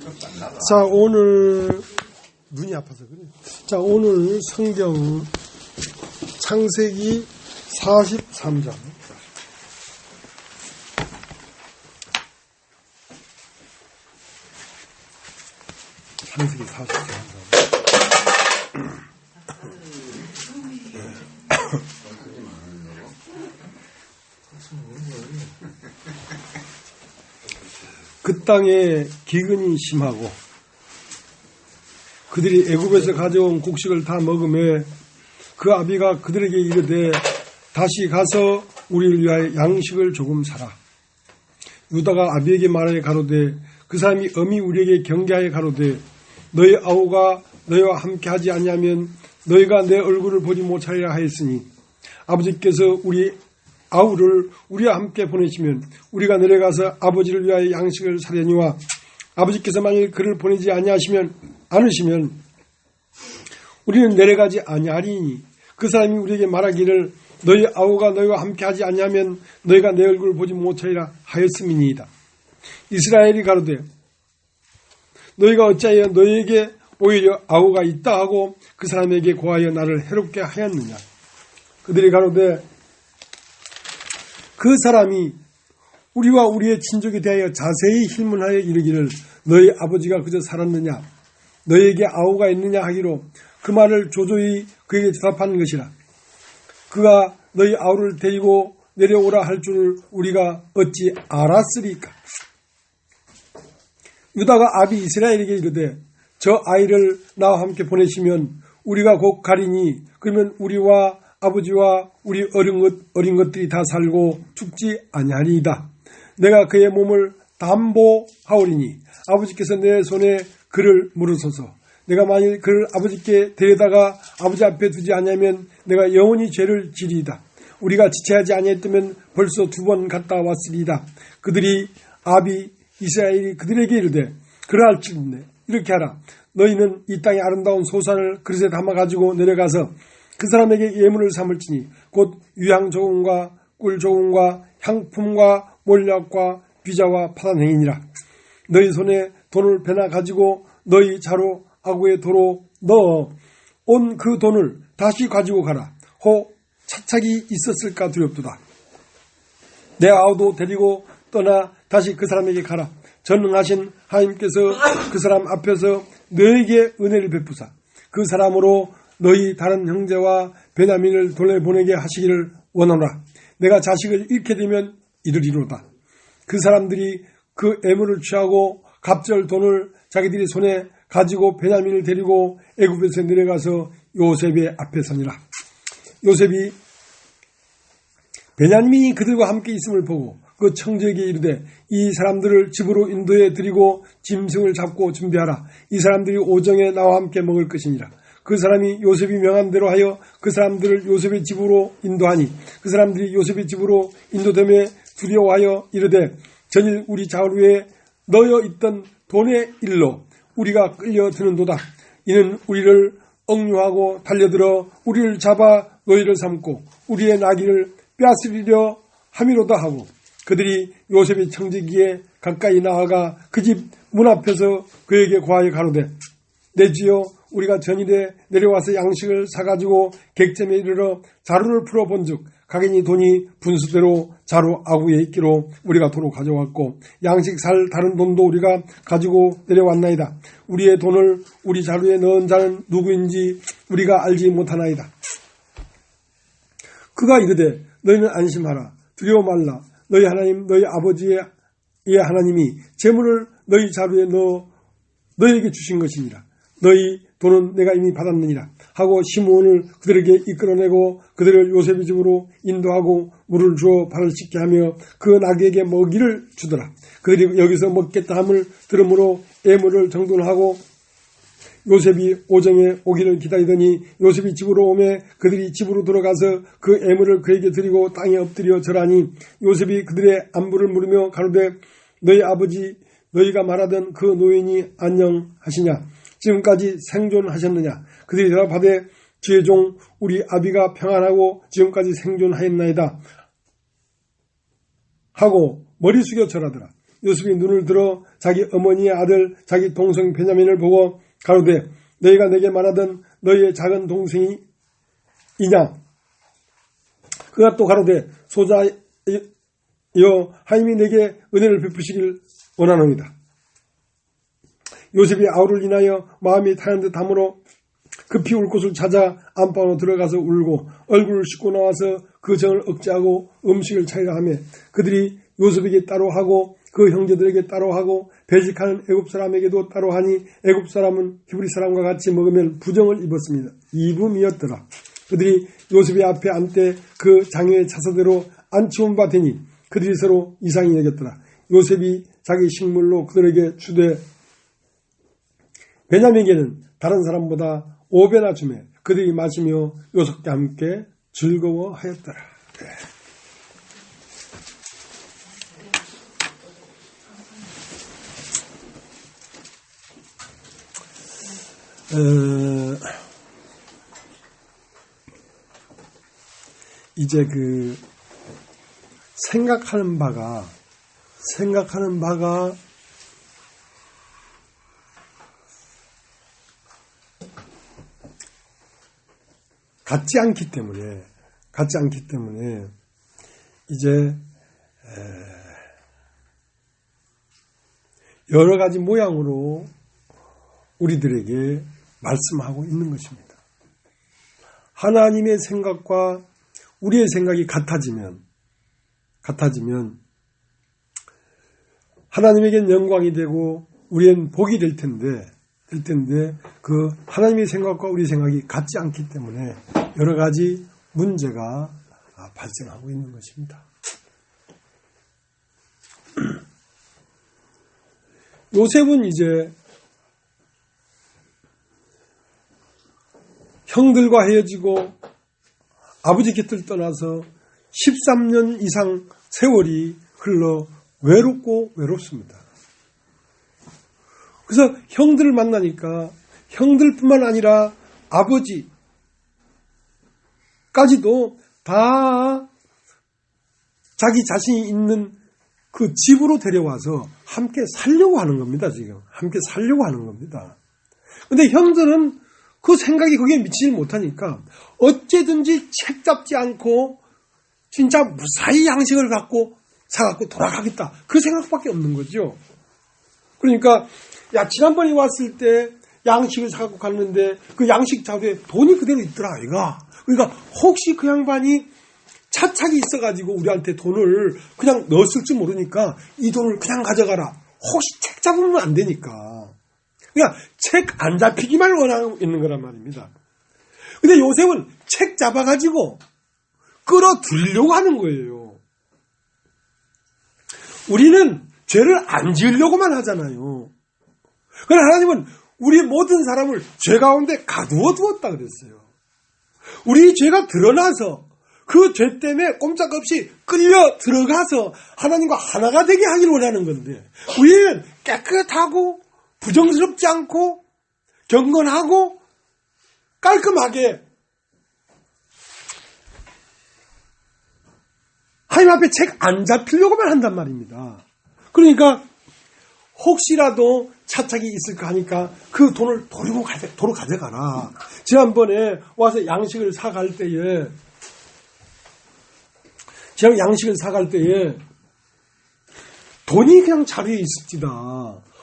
자, 오늘 눈이 아파서 그래. 자, 오늘 성경 창세기 43장. 창세기 43장. 그 땅에 기근이 심하고 그들이 애굽에서 가져온 곡식을 다 먹으며 그 아비가 그들에게 이르되 다시 가서 우리를 위하여 양식을 조금 사라. 유다가 아비에게 말하여 가로되 그 사람이 엄히 우리에게 경계하여 가로되 너희 아우가 너희와 함께 하지 아니하면 너희가 내 얼굴을 보지 못하리라 하였으니 아버지께서 우리 아우를 우리와 함께 보내시면 우리가 내려가서 아버지를 위하여 양식을 사려니와 아버지께서 만일 그를 보내지 않으시면 우리는 내려가지 아니하리니 그 사람이 우리에게 말하기를 너희 아우가 너희와 함께 하지 아니하면 너희가 내 얼굴을 보지 못하리라 하였음이니이다. 이스라엘이 가로되 너희가 어찌하여 너희에게 오히려 아우가 있다 하고 그 사람에게 고하여 나를 해롭게 하였느냐. 그들이 가로되 그 사람이 우리와 우리의 친족에 대하여 자세히 힐문하여 이르기를 너희 아버지가 그저 살았느냐 너희에게 아우가 있느냐 하기로 그 말을 조조히 그에게 대답한 것이라. 그가 너희 아우를 데리고 내려오라 할 줄을 우리가 어찌 알았으리까. 유다가 아비 이스라엘에게 이르되 저 아이를 나와 함께 보내시면 우리가 곧 가리니 그러면 우리와 아버지와 우리 어린 것들이 다 살고 죽지 아니하리이다. 내가 그의 몸을 담보하오리니 아버지께서 내 손에 그를 물으소서. 내가 만일 그를 아버지께 데려다가 아버지 앞에 두지 아니하면 내가 영원히 죄를 지리이다. 우리가 지체하지 아니했다면 벌써 2번 갔다 왔으리이다. 그들이 아비 이스라엘이 그들에게 이르되 그러할지니 이렇게 하라. 너희는 이 땅의 아름다운 소산을 그릇에 담아가지고 내려가서 그 사람에게 예물을 삼을지니 곧 유향 조금과 꿀 조금과 향품과 몰약과 비자와 파단행이니라. 너희 손에 돈을 배나 가지고 너희 자루 아구의 도로 넣어 온 그 돈을 다시 가지고 가라. 혹 차착이 있었을까 두렵도다. 내 아우도 데리고 떠나 다시 그 사람에게 가라. 전능하신 하나님께서 그 사람 앞에서 너에게 은혜를 베푸사 그 사람으로 너희 다른 형제와 베냐민을 돌려보내게 하시기를 원하노라. 내가 자식을 잃게 되면 이르리로다. 그 사람들이 그 애물을 취하고 갑절 돈을 자기들이 손에 가지고 베냐민을 데리고 애굽에서 내려가서 요셉의 앞에 서니라. 요셉이 베냐민이 그들과 함께 있음을 보고 그 청지에게 이르되 이 사람들을 집으로 인도해 드리고 짐승을 잡고 준비하라. 이 사람들이 오정에 나와 함께 먹을 것이니라. 그 사람이 요셉이 명한 대로 하여 그 사람들을 요셉의 집으로 인도하니 그 사람들이 요셉의 집으로 인도됨에 두려워하여 이르되 전일 우리 자루에 넣어 있던 돈의 일로 우리가 끌려드는도다. 이는 우리를 억류하고 달려들어 우리를 잡아 너희를 삼고 우리의 나귀를 빼앗으리려 함이로다 하고 그들이 요셉의 청지기에 가까이 나아가 그 집 문 앞에서 그에게 고하여 가로되 내 주여 우리가 전일에 내려와서 양식을 사가지고 객점에 이르러 자루를 풀어본즉 각인이 돈이 분수대로 자루 아구에 있기로 우리가 도로 가져왔고 양식 살 다른 돈도 우리가 가지고 내려왔나이다. 우리의 돈을 우리 자루에 넣은 자는 누구인지 우리가 알지 못하나이다. 그가 이르되 너희는 안심하라. 두려워 말라. 너희 하나님 너희 아버지의 하나님이 재물을 너희 자루에 넣어 너희에게 주신 것이니라. 너희 돈은 내가 이미 받았느니라 하고 시므온을 그들에게 이끌어내고 그들을 요셉의 집으로 인도하고 물을 주어 발을 씻게 하며 그 나귀에게 먹이를 주더라. 그들이 여기서 먹겠다 함을 들으므로 애물을 정돈하고 요셉이 오정에 오기를 기다리더니 요셉이 집으로 오매 그들이 집으로 들어가서 그 애물을 그에게 드리고 땅에 엎드려 절하니 요셉이 그들의 안부를 물으며 가로되 너희 아버지 너희가 말하던 그 노인이 안녕하시냐 지금까지 생존하셨느냐. 그들이 대답하되 주의 종 우리 아비가 평안하고 지금까지 생존하였나이다 하고 머리 숙여 절하더라. 요셉이 눈을 들어 자기 어머니의 아들 자기 동생 베냐민을 보고 가로되 너희가 내게 말하던 너희의 작은 동생이냐? 그가 또 가로되 소자여 하나님이 내게 은혜를 베푸시길 원하노이다. 요셉이 아우를 인하여 마음이 타는 듯하므로 급히 울 곳을 찾아 안방으로 들어가서 울고 얼굴을 씻고 나와서 그 정을 억제하고 음식을 차리라 하며 그들이 요셉에게 따로 하고 그 형제들에게 따로 하고 배식하는 애굽 사람에게도 따로 하니 애굽 사람은 히브리 사람과 같이 먹으면 부정을 입었습니다. 이붐이었더라. 그들이 요셉의 앞에 앉되 그 장녀의 차서대로 안치운 바 되니 그들이 서로 이상히 여겼더라. 요셉이 자기 식물로 그들에게 주되 베냐민에게는 다른 사람보다 5배나 주매 그들이 마시며 요셉과 함께 즐거워하였더라. 이제 그 생각하는 바가 같지 않기 때문에 이제 여러 가지 모양으로 우리들에게 말씀하고 있는 것입니다. 하나님의 생각과 우리의 생각이 같아지면 하나님에겐 영광이 되고 우리엔 복이 될 텐데 그 하나님의 생각과 우리 생각이 같지 않기 때문에 여러 가지 문제가 발생하고 있는 것입니다. 요셉은 이제 형들과 헤어지고 아버지 곁을 떠나서 13년 이상 세월이 흘러 외롭습니다. 그래서 형들을 만나니까 형들뿐만 아니라 아버지까지도 다 자기 자신이 있는 그 집으로 데려와서 함께 살려고 하는 겁니다. 지금 함께 살려고 하는 겁니다. 근데 형들은 그 생각이 거기에 미치지 못하니까 어째든지 책 잡지 않고 진짜 무사히 양식을 사갖고 돌아가겠다. 그 생각밖에 없는 거죠. 그러니까 지난번에 왔을 때 양식을 사갖고 갔는데 그 양식 자루에 돈이 그대로 있더라 아이가. 그러니까 혹시 그 양반이 차착이 있어가지고 우리한테 돈을 그냥 넣었을지 모르니까 이 돈을 그냥 가져가라. 혹시 책 잡으면 안 되니까. 그냥 책 안 잡히기만 원하고 있는 거란 말입니다. 근데 요셉은 책 잡아가지고 끌어들이려고 하는 거예요. 우리는 죄를 안 지으려고만 하잖아요. 그러나 하나님은 우리 모든 사람을 죄 가운데 가두어 두었다 그랬어요. 우리 죄가 드러나서 그 죄 때문에 꼼짝없이 끌려 들어가서 하나님과 하나가 되게 하기를 원하는 건데 우리는 깨끗하고 부정스럽지 않고 경건하고 깔끔하게 하나님 앞에 책 안 잡히려고만 한단 말입니다. 그러니까 혹시라도 차착이 있을까 하니까 그 돈을 도로 가져가라. 지난번에 와서 양식을 사갈 때에 돈이 그냥 자리에 있을지다.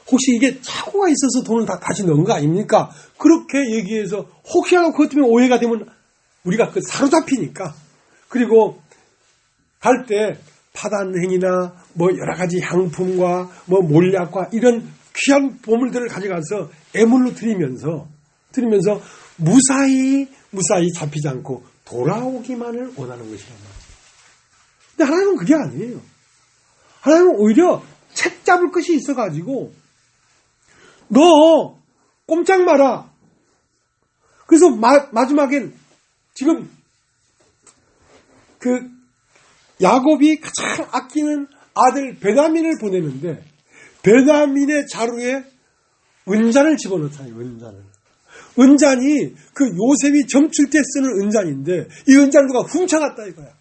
혹시 이게 착오가 있어서 돈을 다 다시 넣은 거 아닙니까? 그렇게 얘기해서 혹시라도 그것 때문에 오해가 되면 우리가 그 사로잡히니까. 그리고 갈 때 파단행이나 뭐 여러 가지 향품과 뭐 몰약과 이런 귀한 보물들을 가져가서 애물로 드리면서 무사히 잡히지 않고 돌아오기만을 원하는 것이란 말이에요. 근데 하나님은 그게 아니에요. 하나님은 오히려 책 잡을 것이 있어가지고 너 꼼짝 마라. 그래서 마지막엔 지금 그 야곱이 가장 아끼는 아들 베냐민을 보내는데 베냐민의 자루에 은잔을 집어넣잖아요. 은잔이 그 요셉이 점칠 때 쓰는 은잔인데 이 은잔을 누가 훔쳐갔다 이거야.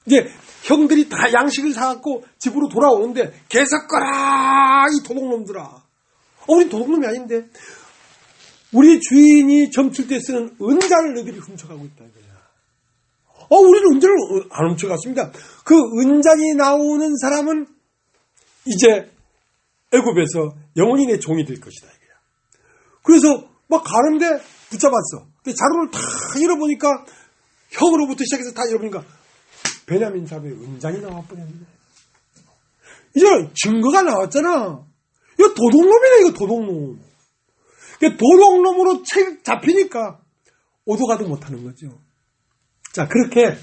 이제 형들이 다 양식을 사갖고 집으로 돌아오는데 개석거라 이 도둑놈들아. 우린 도둑놈이 아닌데 우리 주인이 점칠 때 쓰는 은자를 너희들이 훔쳐가고 있다 이거야. 우리는 은자를 안 훔쳐갔습니다. 그 은장이 나오는 사람은 이제 애굽에서 영원히 내 종이 될 것이다 이거야. 그래서 막 가는데 붙잡았어. 근데 자루를 다 열어보니까 혀으로부터 시작해서 다 열어보니까 베냐민 사람의 은장이 나와버렸네. 이제 증거가 나왔잖아. 이거 도둑놈이네 이거 도둑놈. 도둑놈으로 잡히니까 오도 가도 못하는 거죠. 자 그렇게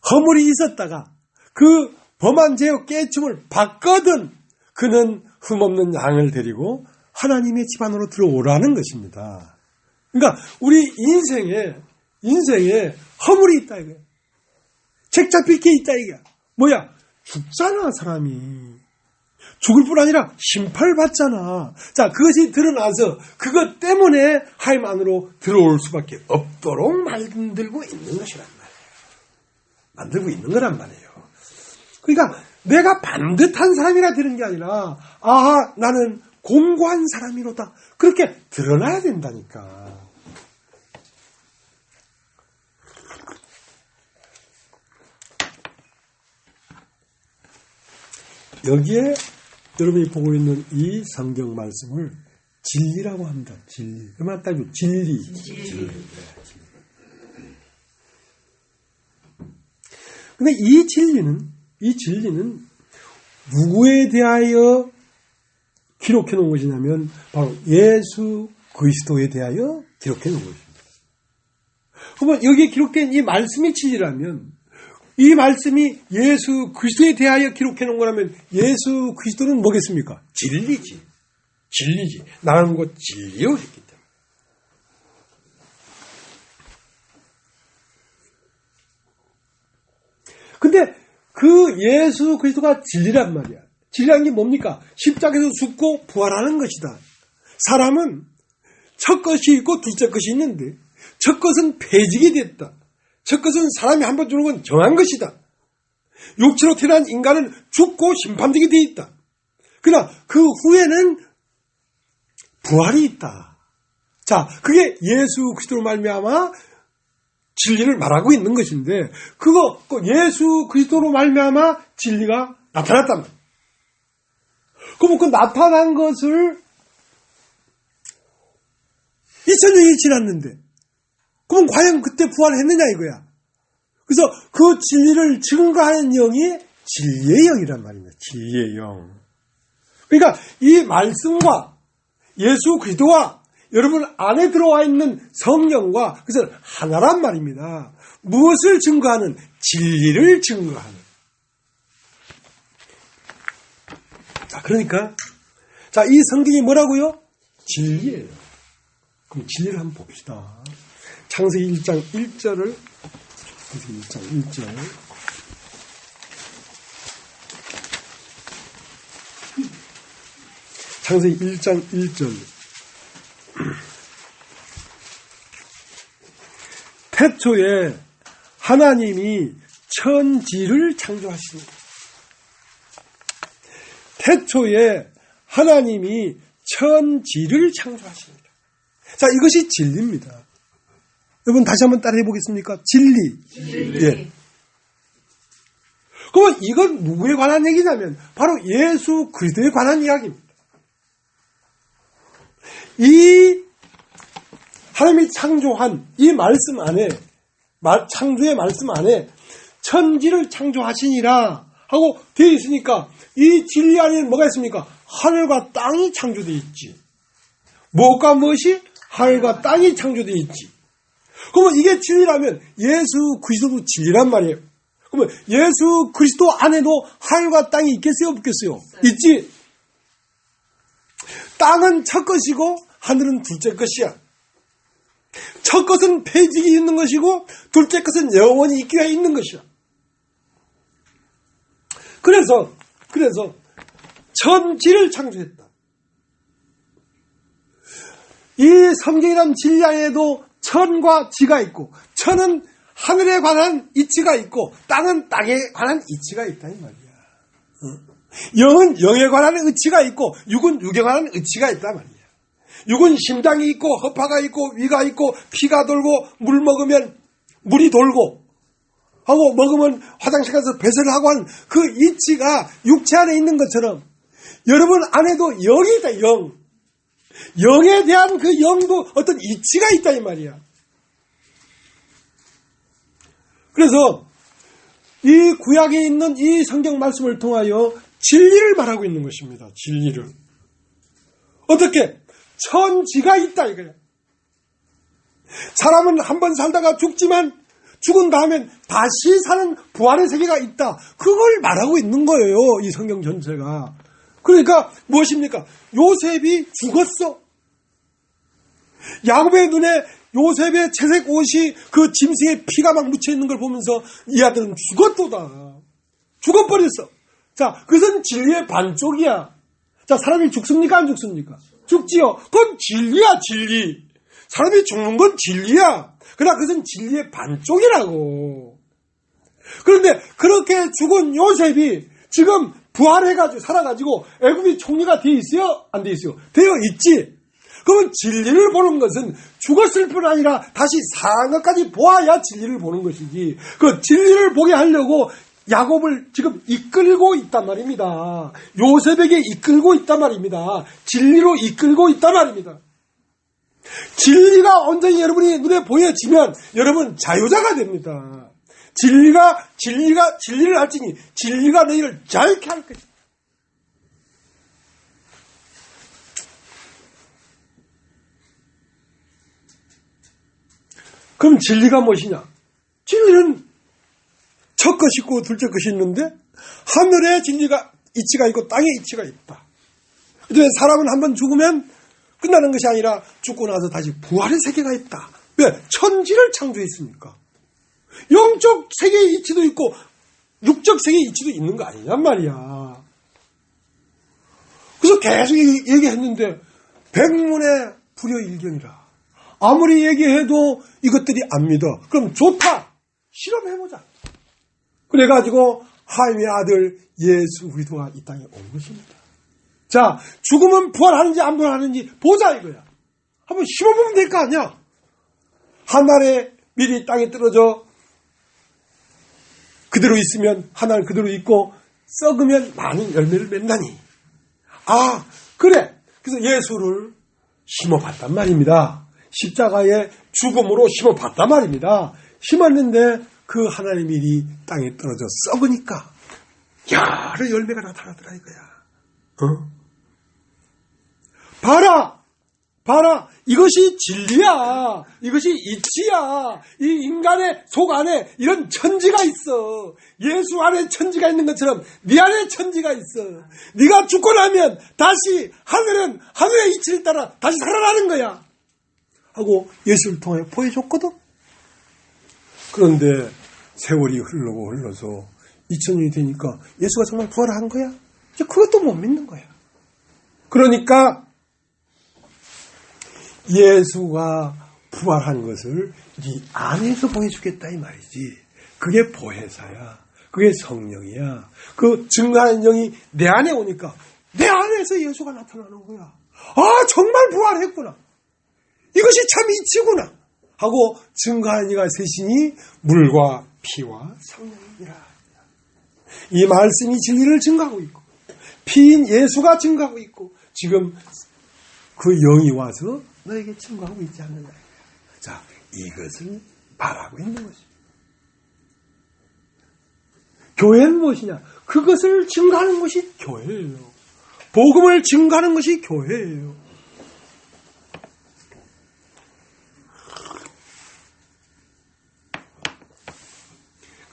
허물이 있었다가 그 범한 죄의 깨침을 받거든 그는 흠없는 양을 데리고 하나님의 집 안으로 들어오라는 것입니다. 그러니까 우리 인생에 허물이 있다 이거야. 책 잡힐 게 있다 이거야. 뭐야? 죽잖아 사람이. 죽을 뿐 아니라 심판을 받잖아. 자 그것이 드러나서 그것 때문에 하나님 안으로 들어올 수밖에 없도록 만들고 있는 것이란 말이에요. 만들고 있는 거란 말이에요. 그러니까 내가 반듯한 사람이라 되는 게 아니라 아하 나는 공고한 사람이로다. 그렇게 드러나야 된다니까. 여기에 여러분이 보고 있는 이 성경 말씀을 진리라고 합니다. 진리. 그만 따지고 진리. 근데 이 진리는 누구에 대하여 기록해 놓은 것이냐면 바로 예수 그리스도에 대하여 기록해 놓은 것입니다. 그러면 여기에 기록된 이 말씀이 진리라면 이 말씀이 예수 그리스도에 대하여 기록해 놓은 거라면 예수 그리스도는 뭐겠습니까? 진리지. 나는 곧 진리요 했기 때문에. 근데 그 예수 그리스도가 진리란 말이야. 진리란 게 뭡니까? 십자가에서 죽고 부활하는 것이다. 사람은 첫 것이 있고 둘째 것이 있는데 첫 것은 폐직이 됐다. 첫 것은 사람이 한 번 주는 건 정한 것이다. 육체로 태어난 인간은 죽고 심판되게 되어 있다. 그러나 그 후에는 부활이 있다. 자, 그게 예수 그리스도로 말미암아 진리를 말하고 있는 것인데 그거 예수 그리스도로 말미암아 진리가 나타났단 말이에요. 그럼 그 나타난 것을 2000년이 지났는데 그럼 과연 그때 부활했느냐 이거야. 그래서 그 진리를 증거하는 영이 진리의 영이란 말입니다. 진리의 영. 그러니까 이 말씀과 예수 그리스도와 여러분 안에 들어와 있는 성령과 그것은 하나란 말입니다. 무엇을 증거하는? 진리를 증거하는. 자, 그러니까 이 성경이 뭐라고요? 진리예요. 그럼 진리를 한번 봅시다. 창세기 1장 1절을 창세기 1장 1절 창세기 1장 1절 태초에 하나님이 천지를 창조하십니다. 태초에 하나님이 천지를 창조하십니다. 자, 이것이 진리입니다. 여러분 다시 한번 따라해 보겠습니까? 진리. 예. 그러면 이건 누구에 관한 얘기냐면 바로 예수 그리스도에 관한 이야기입니다. 이 하나님이 창조한 이 말씀 안에 창조의 말씀 안에 천지를 창조하시니라 하고 되어 있으니까 이 진리 안에는 뭐가 있습니까? 하늘과 땅이 창조되어 있지. 무엇과 무엇이? 하늘과 땅이 창조되어 있지. 그러면 이게 진리라면 예수 그리스도도 진리란 말이에요. 그러면 예수 그리스도 안에도 하늘과 땅이 있겠어요? 없겠어요? 있지. 땅은 첫 것이고 하늘은 둘째 것이야. 첫 것은 폐직이 있는 것이고 둘째 것은 영원히 있기 위해 있는 것이야. 그래서 천지를 창조했다. 이 성경이란 진리 안에도 천과 지가 있고 천은 하늘에 관한 이치가 있고 땅은 땅에 관한 이치가 있다 이 말이야. 영은 영에 관한 의치가 있고 육은 육에 관한 의치가 있단 말이야. 육은 심장이 있고 허파가 있고 위가 있고 피가 돌고 물 먹으면 물이 돌고 하고 먹으면 화장실 가서 배설을 하고 한 그 이치가 육체 안에 있는 것처럼 여러분 안에도 영이 있다. 영. 영에 대한 그 영도 어떤 이치가 있다 이 말이야. 그래서 이 구약에 있는 이 성경 말씀을 통하여 진리를 말하고 있는 것입니다. 진리를. 어떻게? 천지가 있다 이거야. 사람은 한 번 살다가 죽지만 죽은 다음엔 다시 사는 부활의 세계가 있다. 그걸 말하고 있는 거예요. 이 성경 전체가. 그러니까 무엇입니까? 요셉이 죽었어. 야곱의 눈에 요셉의 채색 옷이 그 짐승의 피가 막 묻혀 있는 걸 보면서 이 아들은 죽었도다. 죽어버렸어. 자, 그것은 진리의 반쪽이야. 자, 사람이 죽습니까? 안 죽습니까? 죽지요. 그건 진리야, 진리. 사람이 죽는 건 진리야. 그러나 그것은 진리의 반쪽이라고. 그런데 그렇게 죽은 요셉이 지금 부활해가지고 살아가지고 애굽이 총리가 되어 있어요? 안 되어 있어요? 되어 있지. 그러면 진리를 보는 것은 죽었을 뿐 아니라 다시 사는 것까지 보아야 진리를 보는 것이지. 그 진리를 보게 하려고 야곱을 지금 이끌고 있단 말입니다. 요셉에게 이끌고 있단 말입니다. 진리로 이끌고 있단 말입니다. 진리가 온전히 여러분이 눈에 보여지면 여러분 자유자가 됩니다. 진리를 알지니 진리가 너희를 자유케 할 것이다. 그럼 진리가 무엇이냐? 진리는 첫 것이 있고 둘째 것이 있는데 하늘에 진리가 이치가 있고 땅에 이치가 있다. 그런데 사람은 한번 죽으면 끝나는 것이 아니라 죽고 나서 다시 부활의 세계가 있다. 왜? 천지를 창조했으니까. 영적 세계의 이치도 있고 육적 세계의 이치도 있는 거 아니냔 말이야. 그래서 계속 얘기했는데 백문의 불여일견이라. 아무리 얘기해도 이것들이 안 믿어. 그럼 좋다. 실험해보자. 그래가지고 하나님의 아들 예수 그리스도가 이 땅에 온 것입니다. 자, 죽으면 부활하는지 안 부활하는지 보자 이거야. 한번 심어보면 될 거 아니야. 한 알의 밀이 땅에 떨어져 그대로 있으면 한 알 그대로 있고 썩으면 많은 열매를 맺나니. 아, 그래. 그래서 예수를 심어봤단 말입니다. 십자가의 죽음으로 심어봤단 말입니다. 심었는데 그 하나의 밀이 땅에 떨어져 썩으니까 여러 열매가 나타나더라 이거야. 봐라. 이것이 진리야. 이것이 이치야. 이 인간의 속 안에 이런 천지가 있어. 예수 안에 천지가 있는 것처럼 네 안에 천지가 있어. 네가 죽고 나면 다시 하늘은 하늘의 이치를 따라 다시 살아나는 거야. 하고 예수를 통해 보여줬거든. 그런데 세월이 흘러서 2000년이 되니까 예수가 정말 부활한 거야? 이제 그것도 못 믿는 거야. 그러니까 예수가 부활한 것을 네 안에서 보여주겠다 이 말이지. 그게 보혜사야. 그게 성령이야. 그 증거하는 영이 내 안에 오니까 내 안에서 예수가 나타나는 거야. 아, 정말 부활했구나. 이것이 참 이치구나. 하고 증거하는 이가 셋이니 물과 피와 성령이니라. 이 말씀이 진리를 증거하고 있고 피인 예수가 증거하고 있고 지금 그 영이 와서 너에게 증거하고 있지 않느냐. 자, 이것을 말하고 있는 것입니다. 교회는 무엇이냐? 그것을 증거하는 것이 교회예요. 복음을 증거하는 것이 교회예요.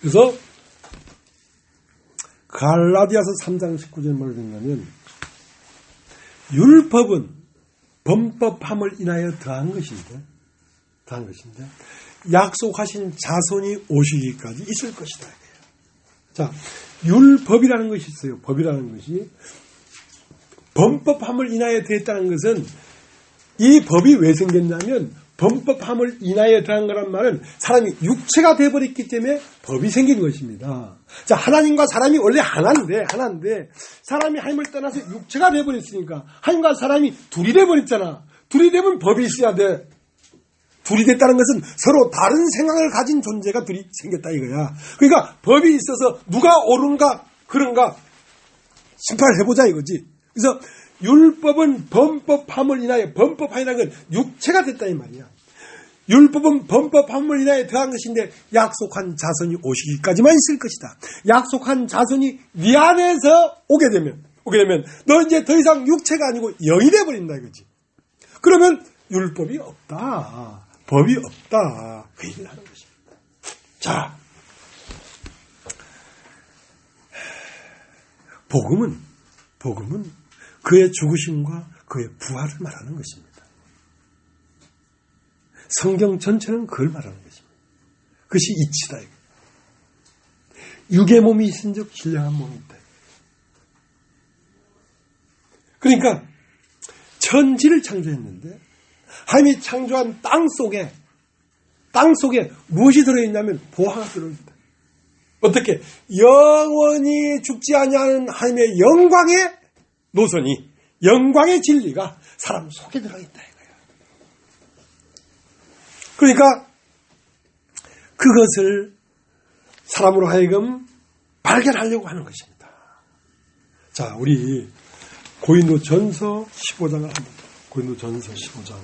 그래서 갈라디아서 3장 19절 뭐를 듣냐면 율법은 범법함을 인하여 더한 것인데 약속하신 자손이 오시기까지 있을 것이다. 자, 율법이라는 것이 있어요. 법이라는 것이 범법함을 인하여 되었다는 것은 이 법이 왜 생겼냐면 범법함을 인하여 더한 거란 말은 사람이 육체가 되어버렸기 때문에 법이 생긴 것입니다. 자, 하나님과 사람이 원래 하나인데 사람이 하나님을 떠나서 육체가 되어버렸으니까 하나님과 사람이 둘이 되어버렸잖아. 둘이 되면 법이 있어야 돼. 둘이 됐다는 것은 서로 다른 생각을 가진 존재가 둘이 생겼다 이거야. 그러니까 법이 있어서 누가 옳은가 그런가 심판해보자 이거지. 그래서 율법은 범법함을 인하여, 범법함이라는 건 육체가 됐다 이 말이야. 율법은 범법함을 인하여 더한 것인데 약속한 자손이 오시기까지만 있을 것이다. 약속한 자손이 네 안에서 오게 되면 너 이제 더 이상 육체가 아니고 영이 돼버린다 이거지. 그러면 율법이 없다. 법이 없다. 그 얘기를 하는 것입니다. 자, 복음은 그의 죽으심과 그의 부활을 말하는 것입니다. 성경 전체는 그걸 말하는 것입니다. 그것이 이치다. 육의 몸이 있은즉 신령한 몸이 있다. 그러니까 천지를 창조했는데 하나님이 창조한 땅 속에 무엇이 들어있냐면 보화가 들어있다. 어떻게? 영원히 죽지 아니하는 하나님의 영광의 노선이, 영광의 진리가 사람 속에 들어있다 이거야. 그러니까 그것을 사람으로 하여금 발견하려고 하는 것입니다. 자, 우리 고린도전서 15장을 한번 고린도전서 15장.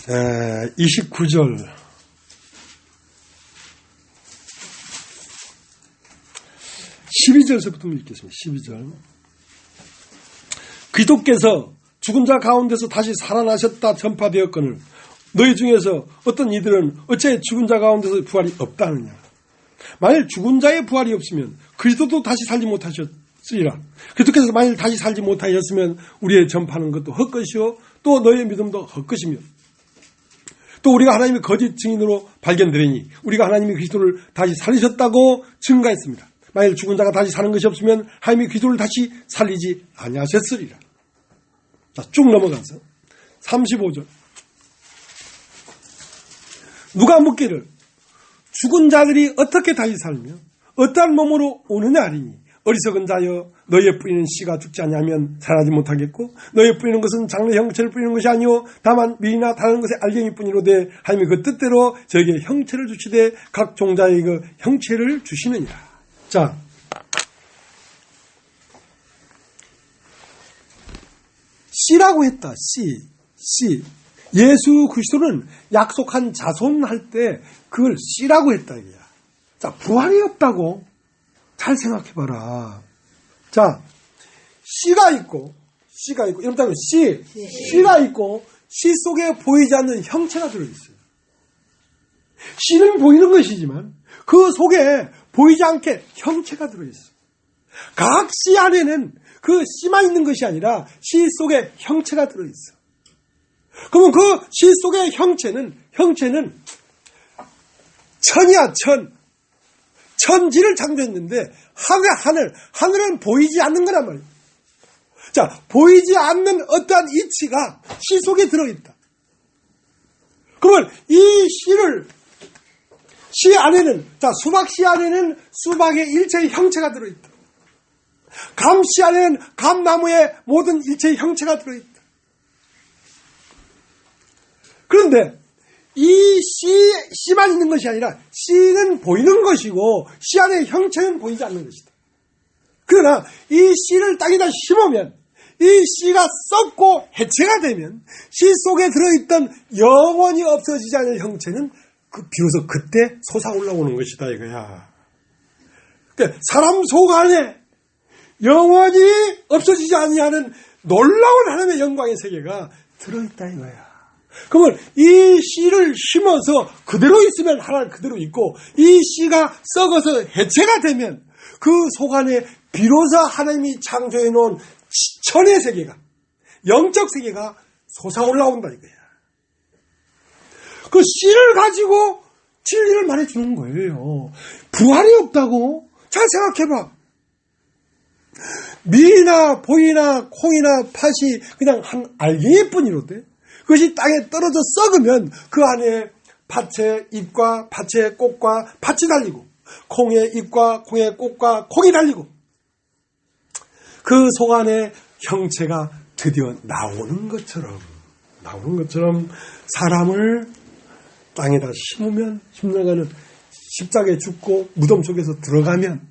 에, 29절 12절서부터 읽겠습니다. 12절. 그리스도께서 죽은 자 가운데서 다시 살아나셨다 전파되었거늘 너희 중에서 어떤 이들은 어째 죽은 자 가운데서 부활이 없다 하느냐. 만일 죽은 자의 부활이 없으면 그리스도도 다시 살지 못하셨으리라. 그리스도께서 만일 다시 살지 못하셨으면 우리의 전파하는 것도 헛것이요 또 너희의 믿음도 헛것이며 또 우리가 하나님의 거짓 증인으로 발견되리니 우리가 하나님이 그리스도를 다시 살리셨다고 증가했습니다. 만일 죽은 자가 다시 사는 것이 없으면 하나님이 그리스도를 다시 살리지 아니하셨으리라. 자, 쭉 넘어가서 35절. 누가 묻기를 죽은 자들이 어떻게 다시 살며 어떠한 몸으로 오느냐 하리니 어리석은 자여 너희의 뿌리는 씨가 죽지 아니하면 살아나지 못하겠고 너희의 뿌리는 것은 장래 형체를 뿌리는 것이 아니오 다만 밀이나 다른 것의 알갱이뿐이로되 하나님이 그 뜻대로 저에게 형체를 주시되 각 종자에게 그 형체를 주시느니라. 자, 씨라고 했다. 씨. 예수 그리스도는 약속한 자손 할 때 그걸 씨라고 했다 이거야. 자, 부활이 없다고? 잘 생각해봐라. 자, 씨가 있고 이렇다면 씨가 있고 씨 속에 보이지 않는 형체가 들어있어요. 씨는 보이는 것이지만 그 속에 보이지 않게 형체가 들어있어요. 각 씨 안에는 그 씨만 있는 것이 아니라 씨 속에 형체가 들어있어. 그러면 그 씨 속의 형체는 천이야, 천. 천지를 창조했는데 하늘은 보이지 않는 거란 말이에요. 자, 보이지 않는 어떠한 이치가 씨 속에 들어있다. 그러면 이 씨 안에는, 자, 수박씨 안에는 수박의 일체의 형체가 들어있다. 감씨 안에는 감나무의 모든 일체의 형체가 들어있다. 그런데 이 씨만 있는 것이 아니라 씨는 보이는 것이고 씨 안의 형체는 보이지 않는 것이다. 그러나 이 씨를 땅에다 심으면 이 씨가 썩고 해체가 되면 씨 속에 들어있던 영원히 없어지지 않을 형체는 비로소 그때 솟아올라오는 것이다 이거야. 그러니까 사람 속 안에 영원히 없어지지 아니하는 놀라운 하나님의 영광의 세계가 들어있다 이거야. 그러면 이 씨를 심어서 그대로 있으면 하나는 그대로 있고 이 씨가 썩어서 해체가 되면 그 속 안에 비로소 하나님이 창조해 놓은 천의 세계가, 영적 세계가 솟아올라온다 이거야. 그 씨를 가지고 진리를 말해주는 거예요. 부활이 없다고? 잘 생각해봐. 밀이나 보이나 콩이나 팥이 그냥 한 알갱이 뿐이로돼. 그것이 땅에 떨어져 썩으면 그 안에 팥의 잎과 팥의 꽃과 팥이 달리고 콩의 잎과 콩의 꽃과 콩이 달리고 그 속 안에 형체가 드디어 나오는 것처럼 사람을 땅에다 심으면 10년간은 십자가에 죽고 무덤 속에서 들어가면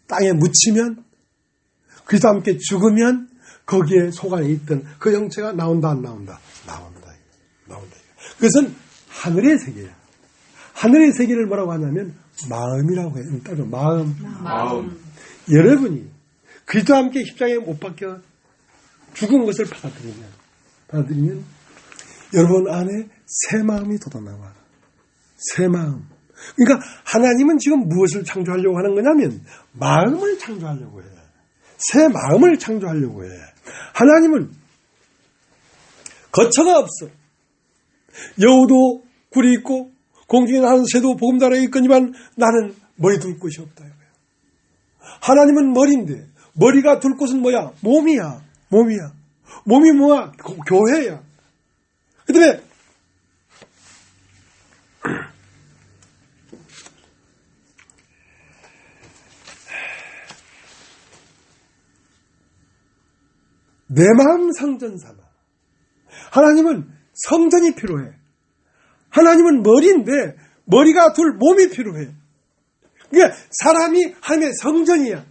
땅에 묻히면 그리스도와 함께 죽으면 거기에 속 안에 있던 그 형체가 나온다 안 나온다? 나온다. 그것은 하늘의 세계야. 하늘의 세계를 뭐라고 하냐면 마음이라고 해요. 따로 마음. 여러분이 그리스도와 함께 십자가에 못 박혀 죽은 것을 받아들이면 여러분 안에 새 마음이 돋아나와. 새 마음. 그러니까 하나님은 지금 무엇을 창조하려고 하는 거냐면 마음을 창조하려고 해. 새 마음을 창조하려고 해. 하나님은 거처가 없어. 여우도 굴이 있고 공중에 나는 새도 보금자리에 있거니만 나는 머리 둘 곳이 없다. 하나님은 머리인데 머리가 둘 곳은 뭐야? 몸이야. 몸이 뭐야? 교회야. 그 다음에 내 마음 성전 삼아. 하나님은 성전이 필요해. 하나님은 머리인데 머리가 둘 몸이 필요해. 그러니까 사람이 하나님의 성전이야.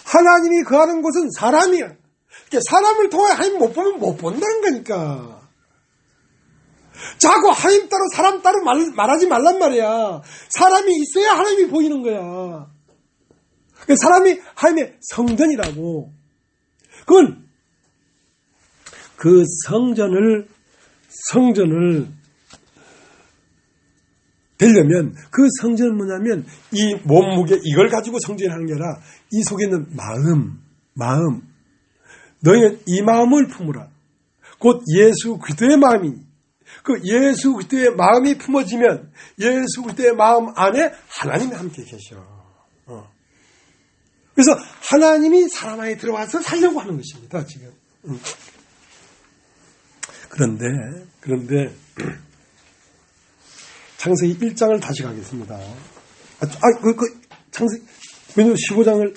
하나님이 거하는 곳은 사람이야. 그러니까 사람을 통해 하나님 못 보면 못 본다는 거니까. 자꾸 하나님 따로 사람 따로 말하지 말란 말이야. 사람이 있어야 하나님이 보이는 거야. 그러니까 사람이 하나님의 성전이라고. 그건 그 성전을 되려면 그 성전은 뭐냐면 이 몸무게 이걸 가지고 성전하는 게 아니라 이 속에 있는 마음. 너희는 이 마음을 품으라. 곧 예수 그리스도의 마음이. 그 예수 그리스도의 마음이 품어지면 예수 그리스도의 마음 안에 하나님이 함께 계셔. 그래서 하나님이 사람 안에 들어와서 살려고 하는 것입니다. 지금. 그런데 창세기 1장을 다시 가겠습니다. 창세기 15장을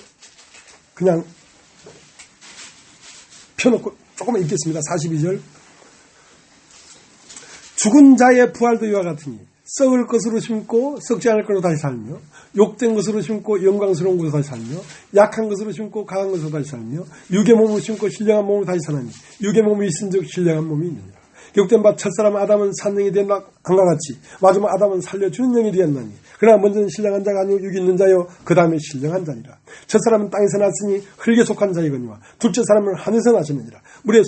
그냥 펴놓고 조금만 읽겠습니다. 42절. 죽은 자의 부활도 이와 같으니 썩을 것으로 심고 썩지 않을 것으로 다시 살며 욕된 것으로 심고 영광스러운 것으로 다시 살며 약한 것으로 심고 강한 것으로 다시 살며 육의 몸으로 심고 신령한 몸으로 다시 사나니 육의 몸이 있은즉 신령한 몸이 있느니라. 욕된 바 첫사람 아담은 산능이 된 것과 같이 마지막 아담은 살려주는 영이 되었나니 그러나 먼저는 신령한 자가 아니오 육이 있는 자요 그 다음에 신령한 자니라. 첫사람은 땅에서 났으니 흙에 속한 자이거니와 둘째 사람은 하늘에서 나셨느니라. 무릇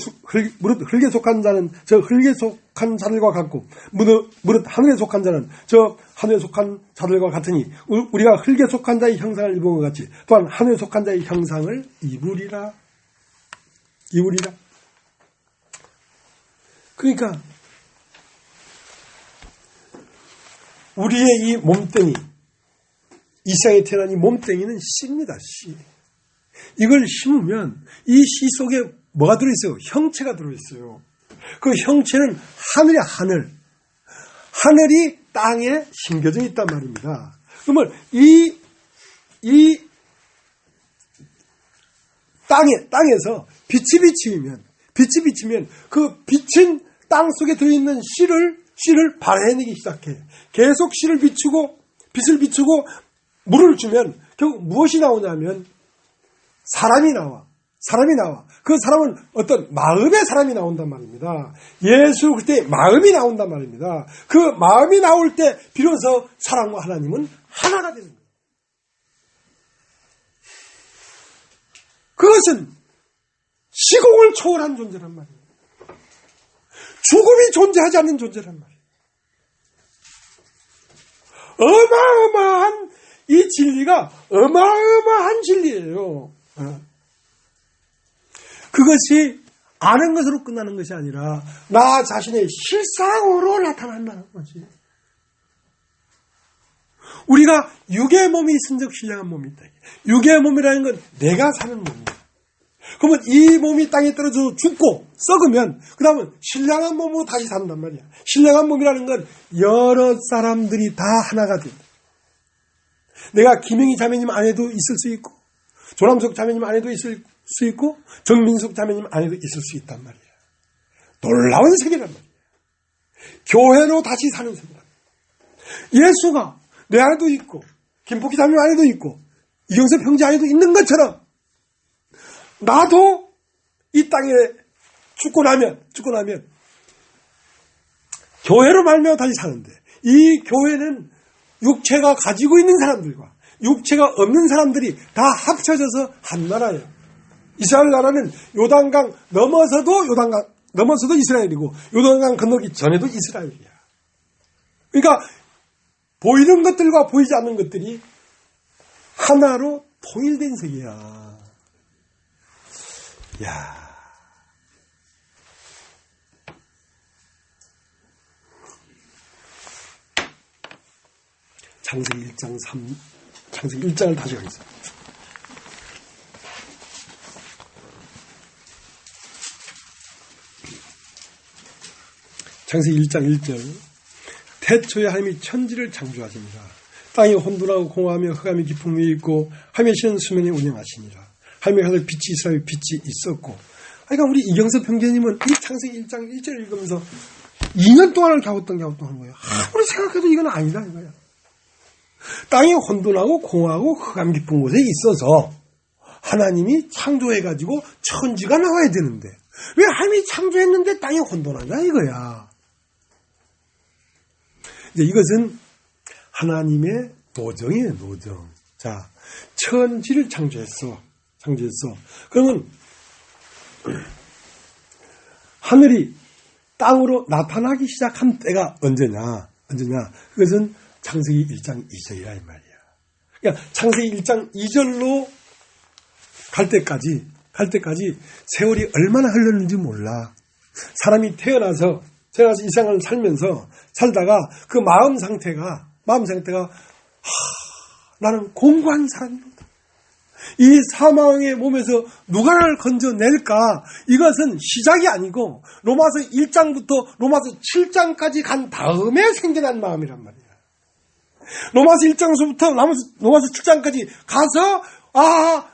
흙에 속한 자는 저 흙에 속한 자들과 같고 무릇 하늘에 속한 자는 저 하늘에 속한 자들과 같으니 우리가 흙에 속한 자의 형상을 입은 것 같이 또한 하늘에 속한 자의 형상을 입으리라. 그러니까 우리의 이 몸뚱이, 이 세상에 태어난 이 몸뚱이는 씨입니다. 씨. 이걸 심으면 이 씨 속에 뭐가 들어있어요? 형체가 들어있어요. 그 형체는 하늘이야, 하늘. 하늘이 땅에 심겨져 있단 말입니다. 그러면 이 땅에서 빛이 비치면 그 빛은 땅 속에 들어있는 씨를 발해내기 시작해. 계속 씨를 비추고 빛을 비추고 물을 주면 결국 무엇이 나오냐면 사람이 나와. 그 사람은 어떤 마음의 사람이 나온단 말입니다. 예수 그리스도의 마음이 나온단 말입니다. 그 마음이 나올 때 비로소 사랑과 하나님은 하나가 되는 거예요. 그것은 시공을 초월한 존재란 말이에요. 죽음이 존재하지 않는 존재란 말이에요. 어마어마한 이 진리가 어마어마한 진리예요. 그것이 아는 것으로 끝나는 것이 아니라 나 자신의 실상으로 나타난다는 거지. 우리가 육의 몸이 있은즉 신령한 몸이 있다. 육의 몸이라는 건 내가 사는 몸이다. 그러면 이 몸이 땅에 떨어져 죽고 썩으면 그 다음은 신령한 몸으로 다시 산단 말이야. 신령한 몸이라는 건 여러 사람들이 다 하나가 된다. 내가 김영희 자매님 안에도 있을 수 있고 조남석 자매님 안에도 있을 수 있고 정민숙 자매님 안에도 있을 수 있단 말이야. 놀라운 세계란 말이야. 교회로 다시 사는 세계란 말이야. 예수가 내 안에도 있고 김복희 자매님 안에도 있고 이경섭 형제 안에도 있는 것처럼 나도 이 땅에 죽고 나면 교회로 말미암아 다시 사는데 이 교회는 육체가 가지고 있는 사람들과 육체가 없는 사람들이 다 합쳐져서 한 나라예요. 이스라엘 나라는 요단강 넘어서도 이스라엘이고 요단강 건너기 전에도 이스라엘이야. 그러니까 보이는 것들과 보이지 않는 것들이 하나로 통일된 세계야. 야. 창세기 1장을 다시 가겠습니다. 창세기 1장 1절. 태초에 하나님이 천지를 창조하십니다. 땅이 혼돈하고 공허하며 흑암이 깊음 위에 있고 하늘은 수면에 운행하시니라. 하나님의 하늘 빛이 있으라 빛이 있었고. 그러니까 우리 이경섭 형제님은 이 창세기 1장 1절 읽으면서 2년 동안을 갸우뚱한 거예요. 아무리 생각해도 이건 아니다 이거야. 땅이 혼돈하고 공허하고 흑암 깊은 곳에 있어서 하나님이 창조해가지고 천지가 나와야 되는데 왜 하나님이 창조했는데 땅이 혼돈하냐 이거야. 이제 이것은 하나님의 노정이에요, 노정. 자, 천지를 창조했어. 그러면 하늘이 땅으로 나타나기 시작한 때가 언제냐? 그것은 창세기 1장 2절이라 이 말이야. 그러니까 창세기 1장 2절로 갈 때까지 세월이 얼마나 흘렀는지 몰라. 사람이 태어나서 이 세상을 살다가 그 마음 상태가 나는 공고한 사람이로다. 이 사망의 몸에서 누가 나를 건져낼까? 이것은 시작이 아니고 로마서 1장부터 로마서 7장까지 간 다음에 생겨난 마음이란 말이야. 로마서 1장부터 로마서 7장까지 가서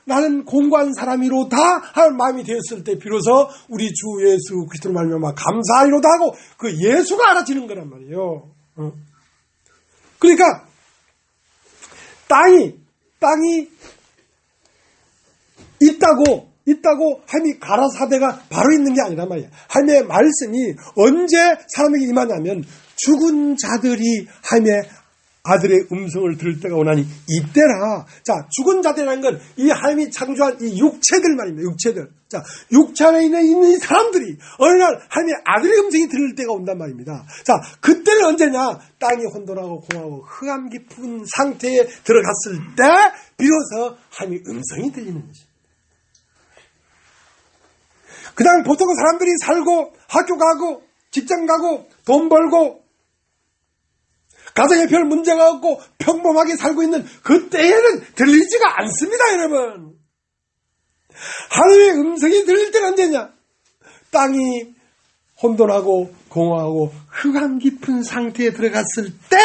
나는 공고한 사람이로다 할 마음이 되었을 때 비로소 우리 주 예수 그리스도로 말미암아 감사하리로다 하고 그 예수가 알아지는 거란 말이에요. 그러니까 땅이 있다고 하나님이 가라사대가 바로 있는 게 아니란 말이야. 하나님의 말씀이 언제 사람에게 임하냐면 죽은 자들이 하나님의 아들의 음성을 들을 때가 오나니 이때라. 자, 죽은 자들이라는 건 이 하나님이 창조한 이 육체들 말입니다. 육체들. 자, 육체 안에 있는 이 사람들이 어느 날 하나님의 아들의 음성이 들을 때가 온단 말입니다. 자, 그때는 언제냐? 땅이 혼돈하고 공하고 흑암 깊은 상태에 들어갔을 때 비로소 하나님의 음성이 들리는 것입니다. 그냥 보통 사람들이 살고 학교 가고 직장 가고 돈 벌고 가정에 별 문제가 없고 평범하게 살고 있는 그때에는 들리지가 않습니다, 여러분. 하나님의 음성이 들릴 때는 언제냐? 땅이 혼돈하고 공허하고 흑암 깊은 상태에 들어갔을 때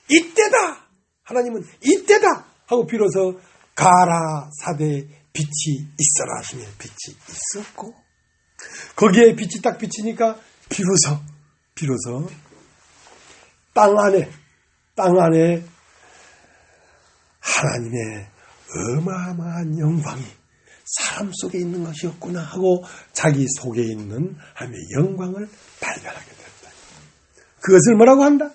이때다! 하나님은 이때다! 하고 비로소 가라 사대에 빛이 있어라 하시며 빛이 있었고 거기에 빛이 딱 비치니까 비로소 땅 안에 하나님의 어마어마한 영광이 사람 속에 있는 것이었구나 하고 자기 속에 있는 하나님의 영광을 발견하게 됐다. 그것을 뭐라고 한다?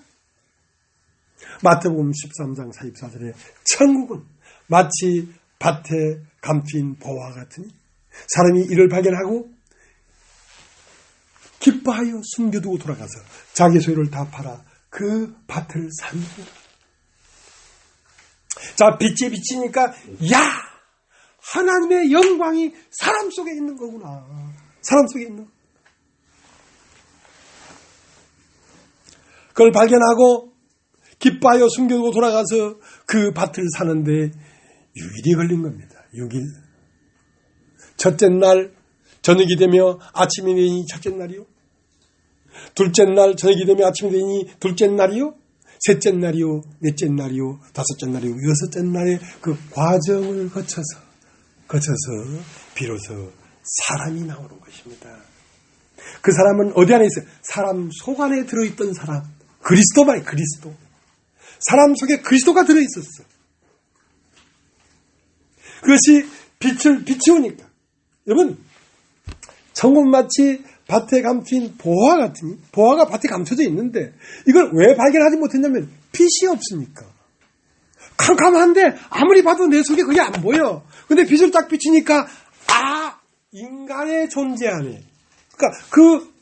마태복음 13장 44절에 천국은 마치 밭에 감추인 보화 같으니 사람이 이를 발견하고 기뻐하여 숨겨두고 돌아가서 자기 소유를 다 팔아 그 밭을 삽니다. 자, 빛이 비치니까 하나님의 영광이 사람 속에 있는 거구나. 사람 속에 있는. 그걸 발견하고 기뻐하여 숨겨두고 돌아가서 그 밭을 사는데 6일이 걸린 겁니다. 6일. 첫째 날 저녁이 되며 아침이 되니 첫째 날이요. 둘째 날 저녁이 되며 아침이 되니 둘째 날이요. 셋째 날이요. 넷째 날이요. 다섯째 날이요. 여섯째 날에 그 과정을 거쳐서 비로소 사람이 나오는 것입니다. 그 사람은 어디 안에 있어요? 사람 속 안에 들어있던 사람. 그리스도 말이에요. 그리스도. 사람 속에 그리스도가 들어있었어. 그것이 빛을 비추니까. 여러분, 천국은 마치 밭에 감춘 보화 같으니, 보화가 밭에 감춰져 있는데 이걸 왜 발견하지 못했냐면 빛이 없으니까. 캄캄한데 아무리 봐도 내 속에 그게 안 보여. 근데 빛을 딱 비추니까 인간의 존재 안에, 그러니까 그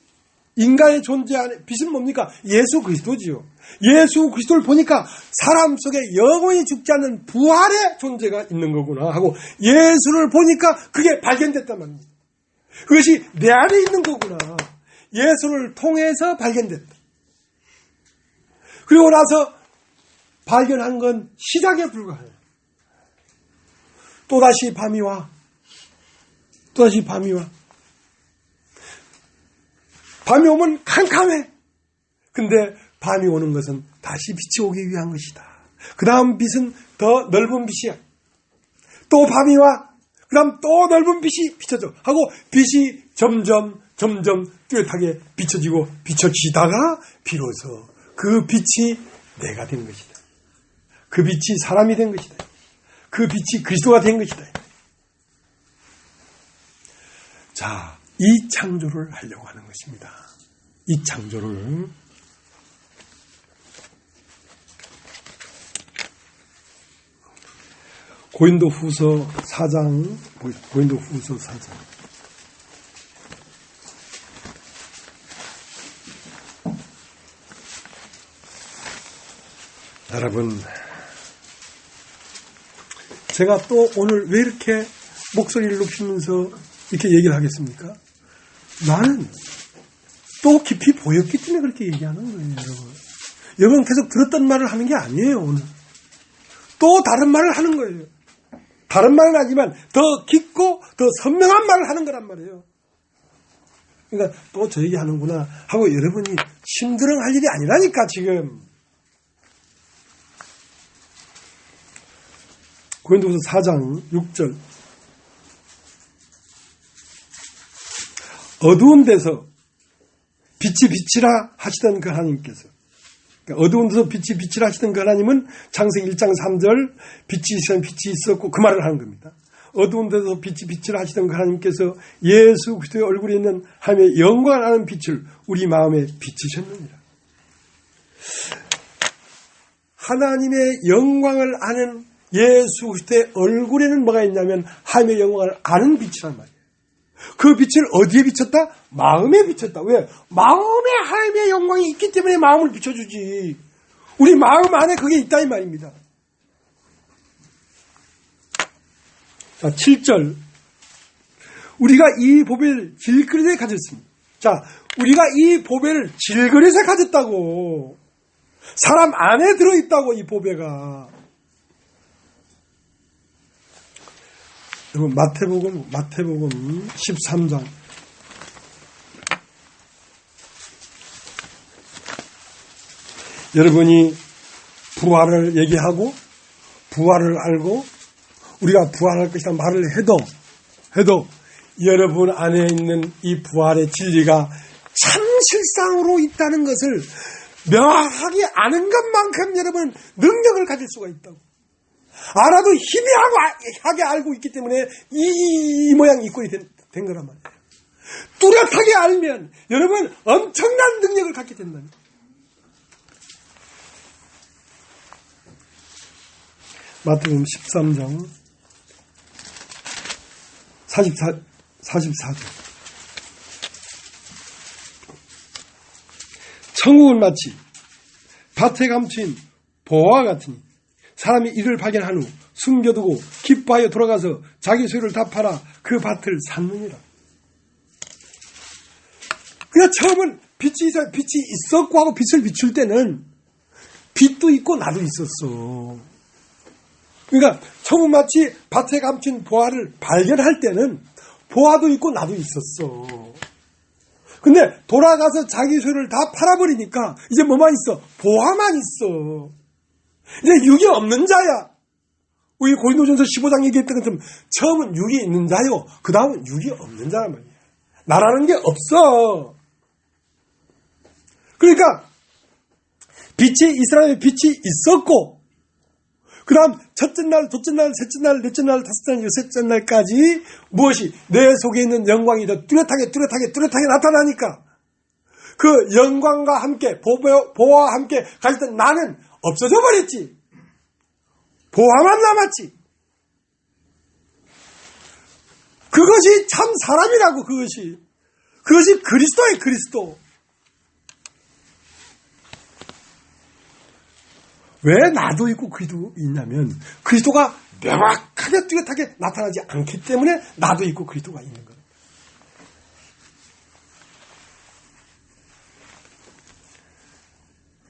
인간의 존재 안에 빛은 뭡니까? 예수 그리스도지요. 예수 그리스도를 보니까 사람 속에 영원히 죽지 않는 부활의 존재가 있는 거구나 하고 예수를 보니까 그게 발견됐단 말입니다. 그것이 내 안에 있는 거구나. 예수를 통해서 발견됐다. 그리고 나서 발견한 건 시작에 불과해요. 또다시 밤이 와. 밤이 오면 캄캄해. 근데 밤이 오는 것은 다시 빛이 오기 위한 것이다. 그 다음 빛은 더 넓은 빛이야. 또 밤이 와. 그 다음 또 넓은 빛이 비춰져. 하고 빛이 점점 뚜렷하게 비춰지다가 비로소 그 빛이 내가 된 것이다. 그 빛이 사람이 된 것이다. 그 빛이 그리스도가 된 것이다. 자, 이 창조를 하려고 하는 것입니다. 이 창조를. 고린도후서 4장. 여러분, 제가 또 오늘 왜 이렇게 목소리를 높이면서 이렇게 얘기를 하겠습니까? 나는 또 깊이 보였기 때문에 그렇게 얘기하는 거예요, 여러분. 여러분 계속 들었던 말을 하는 게 아니에요, 오늘. 또 다른 말을 하는 거예요. 다른 말은 하지만 더 깊고 더 선명한 말을 하는 거란 말이에요. 그러니까 또 저 얘기 하는구나 하고 여러분이 심드렁할 일이 아니라니까, 지금. 고린도후서 4장 6절. 어두운 데서 빛이 빛이라 하시던 그 하나님께서, 그러니까 어두운 데서 빛이 빛이라 하시던 그 하나님은 창세기 1장 3절 빛이 있으면 빛이 있었고 그 말을 하는 겁니다. 어두운 데서 빛이 빛이라 하시던 그 하나님께서 예수 그리스도의 얼굴에 있는 하나님의 영광을 아는 빛을 우리 마음에 비치셨느니라. 하나님의 영광을 아는 예수 그리스도의 얼굴에는 뭐가 있냐면 하나님의 영광을 아는 빛이란 말이에요. 그 빛을 어디에 비쳤다? 마음에 비쳤다. 왜? 마음에 하나님의 영광이 있기 때문에 마음을 비춰주지. 우리 마음 안에 그게 있다 이 말입니다. 자, 7절. 우리가 이 보배를 질그릇에 가졌습니다. 자, 우리가 이 보배를 질그릇에 가졌다고. 사람 안에 들어있다고, 이 보배가. 여러분, 마태복음 13장. 여러분이 부활을 얘기하고 부활을 알고 우리가 부활할 것이다 말을 해도 여러분 안에 있는 이 부활의 진리가 참실상으로 있다는 것을 명확하게 아는 것만큼 여러분 능력을 가질 수가 있다고. 알아도 희미하게 알고 있기 때문에 이 모양 입고 된 거란 말이에요. 뚜렷하게 알면 여러분 엄청난 능력을 갖게 된다는 거예요. 마태복음 13장 44절. 천국은 마치 밭에 감춘 보화 같으니 사람이 이를 발견한 후 숨겨두고 기뻐하여 돌아가서 자기 소유를 다 팔아 그 밭을 샀느니라. 그러니까 처음은 빛이 있었고 하고 빛을 비출 때는 빛도 있고 나도 있었어. 그러니까 처음 마치 밭에 감춘 보화를 발견할 때는 보화도 있고 나도 있었어. 근데 돌아가서 자기 소유를 다 팔아버리니까 이제 뭐만 있어? 보화만 있어. 이제 육이 없는 자야. 우리 고린도전서 15장 얘기했던 것처럼 처음은 육이 있는 자요. 그 다음은 육이 없는 자란 말이야. 나라는 게 없어. 그러니까 이스라엘의 빛이 있었고 그 다음 첫째 날, 둘째 날, 셋째 날, 넷째 날, 다섯째 날, 여섯째 날까지 무엇이 내 속에 있는 영광이 더 뚜렷하게 나타나니까 그 영광과 함께 보화와 함께 가졌던 나는 없어져 버렸지. 보화만 남았지. 그것이 참 사람이라고. 그것이 그리스도의 그리스도. 왜 나도 있고 그리스도 있냐면 그리스도가 명확하게 뚜렷하게 나타나지 않기 때문에 나도 있고 그리스도가 있는 거예요.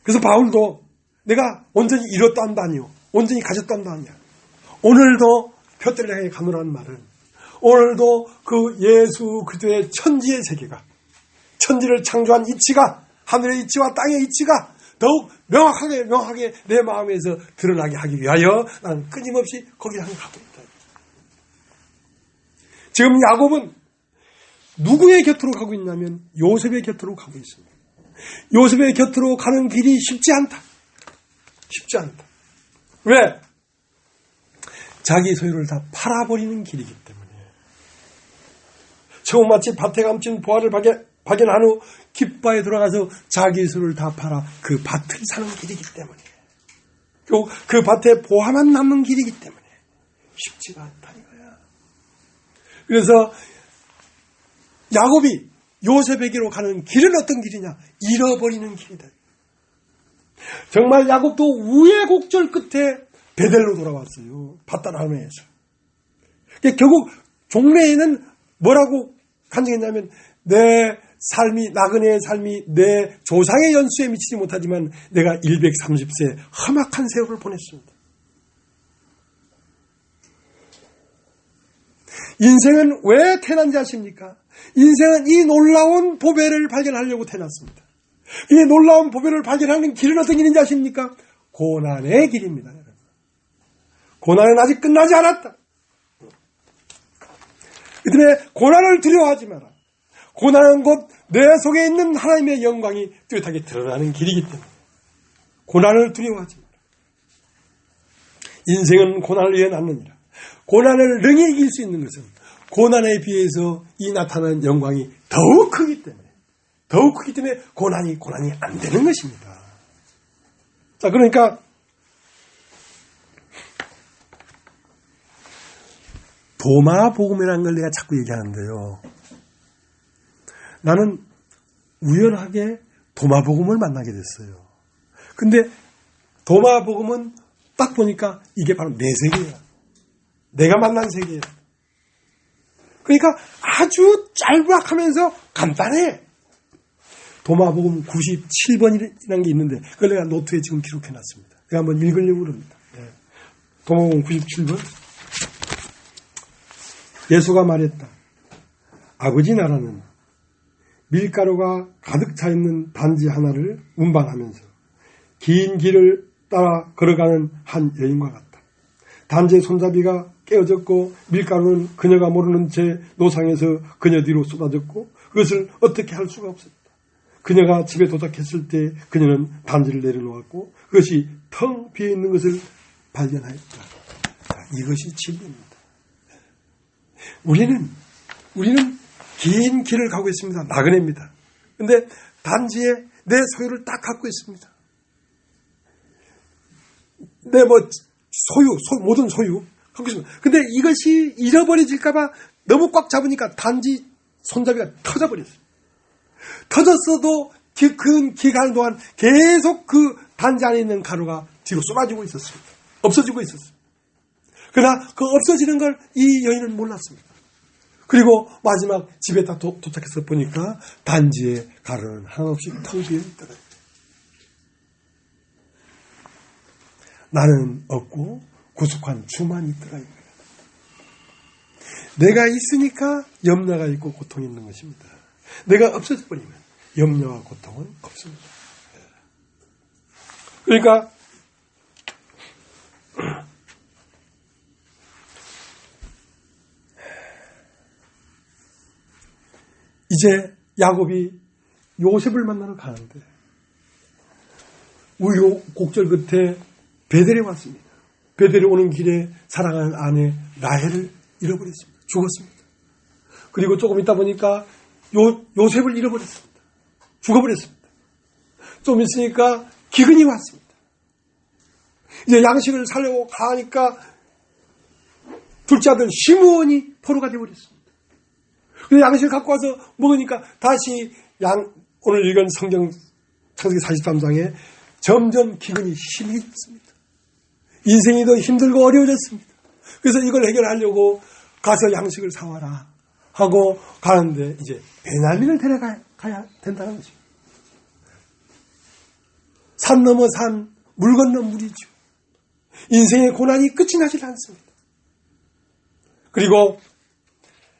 그래서 바울도 내가 온전히 이뤘다 한다 아니요, 온전히 가졌다 한다 아니야. 오늘도 표대를 향해 가노라는 말은 오늘도 그 예수 그리스도의 천지의 세계가, 천지를 창조한 이치가, 하늘의 이치와 땅의 이치가 더욱 명확하게 내 마음에서 드러나게 하기 위하여 나는 끊임없이 거기를 향해 가고 있다. 지금 야곱은 누구의 곁으로 가고 있냐면 요셉의 곁으로 가고 있습니다. 요셉의 곁으로 가는 길이 쉽지 않다. 왜? 자기 소유를 다 팔아버리는 길이기 때문에. 처음 마치 밭에 감춘 보화를 발견한 후 깃바에 들어가서 자기 소유를 다 팔아 그 밭을 사는 길이기 때문에. 그 밭에 보화만 남는 길이기 때문에 쉽지가 않다 이거야. 그래서 야곱이 요셉에게로 가는 길은 어떤 길이냐? 잃어버리는 길이다. 정말 야곱도 우여곡절 끝에 베델로 돌아왔어요. 밧단-아람에서. 결국 종래에는 뭐라고 간증했냐면 내 삶이, 나그네의 삶이 내 조상의 연수에 미치지 못하지만 내가 130세 험악한 세월을 보냈습니다. 인생은 왜 태어난지 아십니까? 인생은 이 놀라운 보배를 발견하려고 태어났습니다. 이 놀라운 보배를 발견하는 길은 어떤 길인지 아십니까? 고난의 길입니다. 고난은 아직 끝나지 않았다. 그 때문에 고난을 두려워하지 마라. 고난은 곧 내 속에 있는 하나님의 영광이 뚜렷하게 드러나는 길이기 때문에 고난을 두려워하지 마라. 인생은 고난을 위해 났느니라. 고난을 능히 이길 수 있는 것은 고난에 비해서 이 나타나는 영광이 더욱 크기 때문에 고난이 안 되는 것입니다. 자, 그러니까 도마복음이라는 걸 내가 자꾸 얘기하는데요. 나는 우연하게 도마복음을 만나게 됐어요. 근데 도마복음은 딱 보니까 이게 바로 내 세계야. 내가 만난 세계야. 그러니까 아주 짤막하면서 간단해. 도마복음 97번이라는 게 있는데 그걸 내가 노트에 지금 기록해놨습니다. 내가 한번 읽으려고 그럽니다. 도마복음 97번. 예수가 말했다. 아버지 나라는 밀가루가 가득 차 있는 단지 하나를 운반하면서 긴 길을 따라 걸어가는 한 여인과 같다. 단지의 손잡이가 깨어졌고 밀가루는 그녀가 모르는 채 노상에서 그녀 뒤로 쏟아졌고 그것을 어떻게 할 수가 없었다. 그녀가 집에 도착했을 때 그녀는 단지를 내려놓았고 그것이 텅 비어있는 것을 발견하였다. 자, 이것이 진리입니다. 우리는 긴 길을 가고 있습니다. 나그네입니다. 근데 단지에 내 소유를 딱 갖고 있습니다. 내 모든 소유 갖고 있습니다. 근데 이것이 잃어버려질까봐 너무 꽉 잡으니까 단지 손잡이가 터져버렸어요. 터졌어도 그 기간 동안 계속 그 단지 안에 있는 가루가 뒤로 쏟아지고 있었습니다. 없어지고 있었어요. 그러나 그 없어지는 걸 이 여인은 몰랐습니다. 그리고 마지막 집에 딱 도착해서 보니까 단지에 가루는 하나 없이 텅 비어 있더라고요. 나는 없고 구속한 주만 있더라. 내가 있으니까 염려가 있고 고통이 있는 것입니다. 내가 없어져 버리면 염려와 고통은 없습니다. 그러니까 이제 야곱이 요셉을 만나러 가는데 우여곡절 끝에 베델에 왔습니다. 베델에 오는 길에 사랑하는 아내 라헬을 잃어버렸습니다. 죽었습니다. 그리고 조금 있다 보니까 요셉을 잃어버렸습니다. 죽어버렸습니다. 좀 있으니까 기근이 왔습니다. 이제 양식을 사려고 가니까 둘째 아들 시므온이 포로가 되어버렸습니다. 그래서 양식을 갖고 와서 먹으니까 다시 오늘 읽은 성경 창세기 43장에 점점 기근이 심해졌습니다. 인생이 더 힘들고 어려워졌습니다. 그래서 이걸 해결하려고 가서 양식을 사와라 하고 가는데 이제 베냐민을 데려가야 된다는 거죠. 산 넘어 산, 물 건너 물이죠. 인생의 고난이 끝이 나질 않습니다. 그리고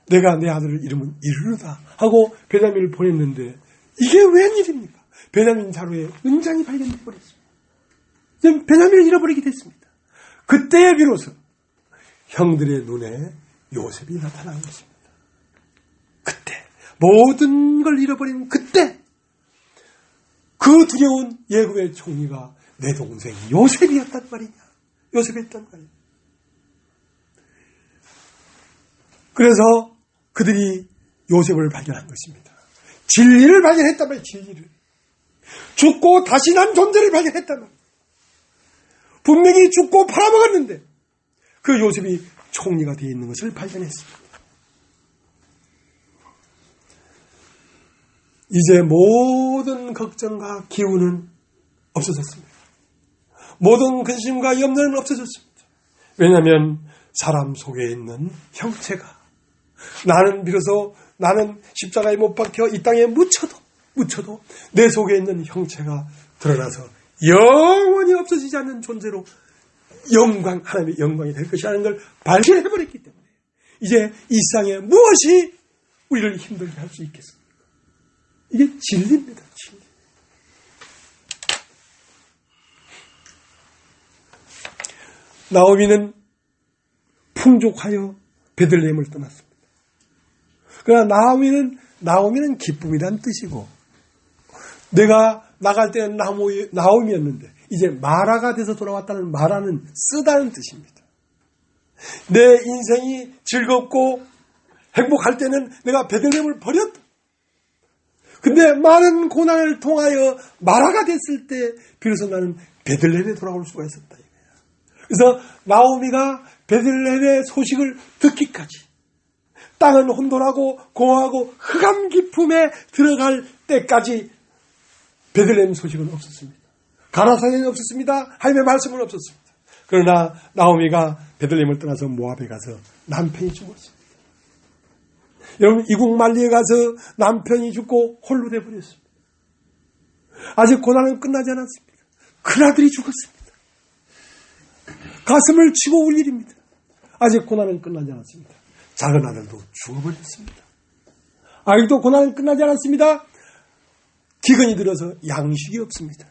내가 내 아들을 이름은 이르르다 하고 베냐민을 보냈는데 이게 웬일입니까? 베냐민 자루에 은장이 발견돼 버렸습니다. 베냐민을 잃어버리게 됐습니다. 그때에 비로소 형들의 눈에 요셉이 나타난 것입니다. 그때 모든 걸 잃어버린 그때 그 두려운 예굽의 총리가 내 동생 요셉이었단 말이냐. 요셉이었단 말이냐. 그래서 그들이 요셉을 발견한 것입니다. 진리를 발견했단 말이에요. 진리를. 죽고 다시 난 존재를 발견했단 말이에요. 분명히 죽고 팔아먹었는데 그 요셉이 총리가 되어 있는 것을 발견했습니다. 이제 모든 걱정과 기운은 없어졌습니다. 모든 근심과 염려는 없어졌습니다. 왜냐하면 사람 속에 있는 형체가 나는 십자가에 못 박혀 이 땅에 묻혀도 내 속에 있는 형체가 드러나서 영원히 없어지지 않는 존재로 하나님의 영광이 될 것이라는 걸 발견해버렸기 때문에 이제 이 세상에 무엇이 우리를 힘들게 할 수 있겠습니까? 이게 진리입니다. 진리. 나오미는 풍족하여 베들레헴을 떠났습니다. 그러나 나오미는 기쁨이란 뜻이고 내가 나갈 때는 나오미였는데 이제 마라가 돼서 돌아왔다는 마라는 쓰다는 뜻입니다. 내 인생이 즐겁고 행복할 때는 내가 베들레헴을 버렸다. 근데 많은 고난을 통하여 마라가 됐을 때 비로소 나는 베들레헴에 돌아올 수가 있었다. 그래서 나오미가 베들레헴의 소식을 듣기까지 땅은 혼돈하고 공허하고 흑암 깊음에 들어갈 때까지 베들레헴 소식은 없었습니다. 가나산에는 없었습니다. 하나님의 말씀은 없었습니다. 그러나 나오미가 베들레헴을 떠나서 모압에 가서 남편이 죽었습니다. 여러분 이국 만리에 가서 남편이 죽고 홀로 되어버렸습니다. 아직 고난은 끝나지 않았습니다. 큰아들이 죽었습니다. 가슴을 치고 울 일입니다. 아직 고난은 끝나지 않았습니다. 작은 아들도 죽어버렸습니다. 아직도 고난은 끝나지 않았습니다. 기근이 들어서 양식이 없습니다.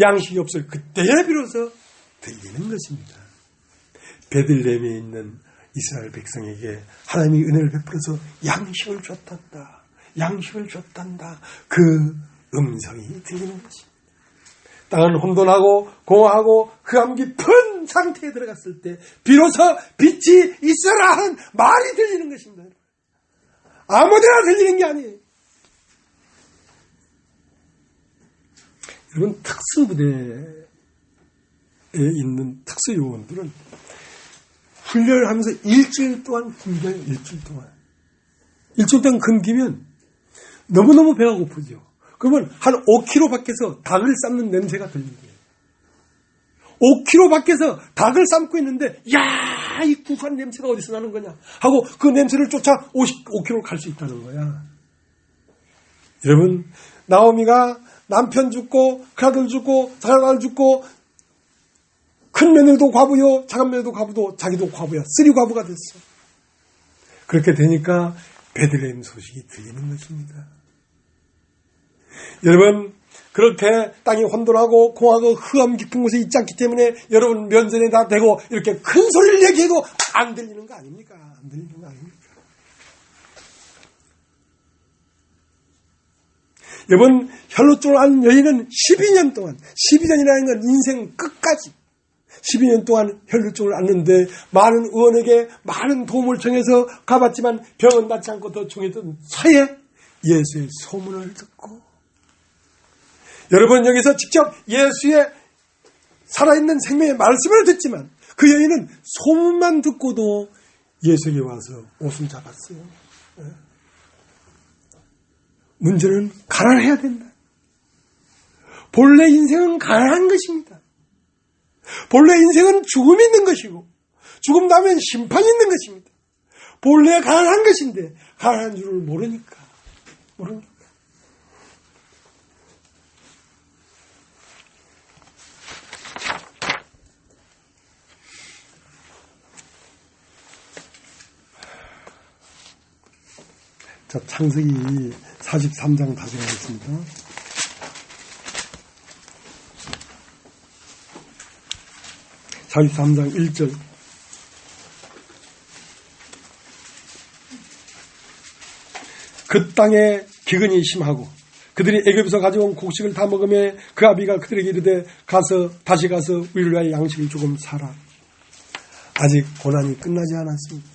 양식이 없을 그때에 비로소 들리는 것입니다. 베들레헴에 있는 이스라엘 백성에게 하나님이 은혜를 베풀어서 양식을 줬단다. 양식을 줬단다. 그 음성이 들리는 것입니다. 땅은 혼돈하고 공허하고 흑암 깊은 상태에 들어갔을 때 비로소 빛이 있어라 하는 말이 들리는 것입니다. 아무데나 들리는 게 아니에요. 여러분 특수부대에 있는 특수요원들은 훈련을 하면서 일주일 동안 굶겨요. 일주일 동안 굶기면 너무너무 배가 고프죠. 그러면 한 5km 밖에서 닭을 삶는 냄새가 들리는 거예요. 5km 밖에서 닭을 삶고 있는데 야, 이 구수한 냄새가 어디서 나는 거냐 하고 그 냄새를 쫓아 5km 갈 수 있다는 거야. 여러분 나오미가 남편 죽고 큰아들 죽고 작은아들 죽고 큰 며느리도 과부요, 작은 며느리도 과부도 자기도 과부야. 쓰리 과부가 됐어. 그렇게 되니까 베들레헴 소식이 들리는 것입니다. 여러분, 그렇게 땅이 혼돈하고 공하고 흑암 깊은 곳에 있지 않기 때문에 여러분 면전에 다 대고 이렇게 큰 소리를 얘기해도 안 들리는 거 아닙니까? 안 들리는 거 아닙니까? 여러분, 혈루증을 앓는 여인은 12년 동안, 12년이라는 건 인생 끝까지 12년 동안 혈루증을 앓는데 많은 의원에게 많은 도움을 청해서 가봤지만 병은 낫지 않고 더 중했던 사이에 예수의 소문을 듣고, 여러분 여기서 직접 예수의 살아있는 생명의 말씀을 듣지만 그 여인은 소문만 듣고도 예수에게 와서 옷을 잡았어요. 문제는 가난해야 된다. 본래 인생은 가난한 것입니다. 본래 인생은 죽음이 있는 것이고 죽음 다음엔 심판이 있는 것입니다. 본래 가난한 것인데 가난한 줄을 모르니까. 자, 창세기 43장 다시 가겠습니다. (43장) 1절. 그 땅에 기근이 심하고 그들이 애굽에서 가져온 곡식을 다 먹으며 그 아비가 그들에게 이르되 다시 가서 우리를 위하여 양식을 조금 사라. 아직 고난이 끝나지 않았습니다.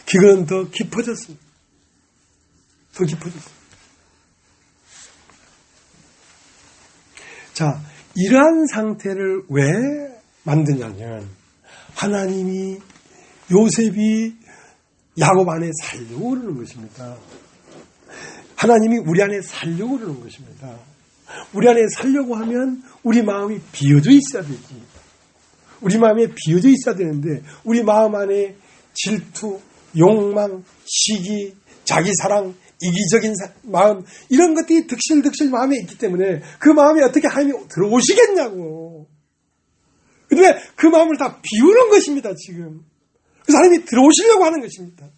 기근은 더 깊어졌습니다. 더 깊어졌어요. 자, 이러한 상태를 왜 만드냐면 하나님이 요셉이 야곱 안에 살려고 그러는 것입니다. 하나님이 우리 안에 살려고 그러는 것입니다. 우리 안에 살려고 하면 우리 마음이 비어져 있어야 되지. 우리 마음에 비어져 있어야 되는데 우리 마음 안에 질투, 욕망, 시기, 자기사랑, 이기적인 마음, 이런 것들이 득실득실 마음에 있기 때문에 그 마음에 어떻게 하나님이 들어오시겠냐고. 그런데 그 마음을 다 비우는 것입니다, 지금. 그래서 하나님이 들어오시려고 하는 것입니다.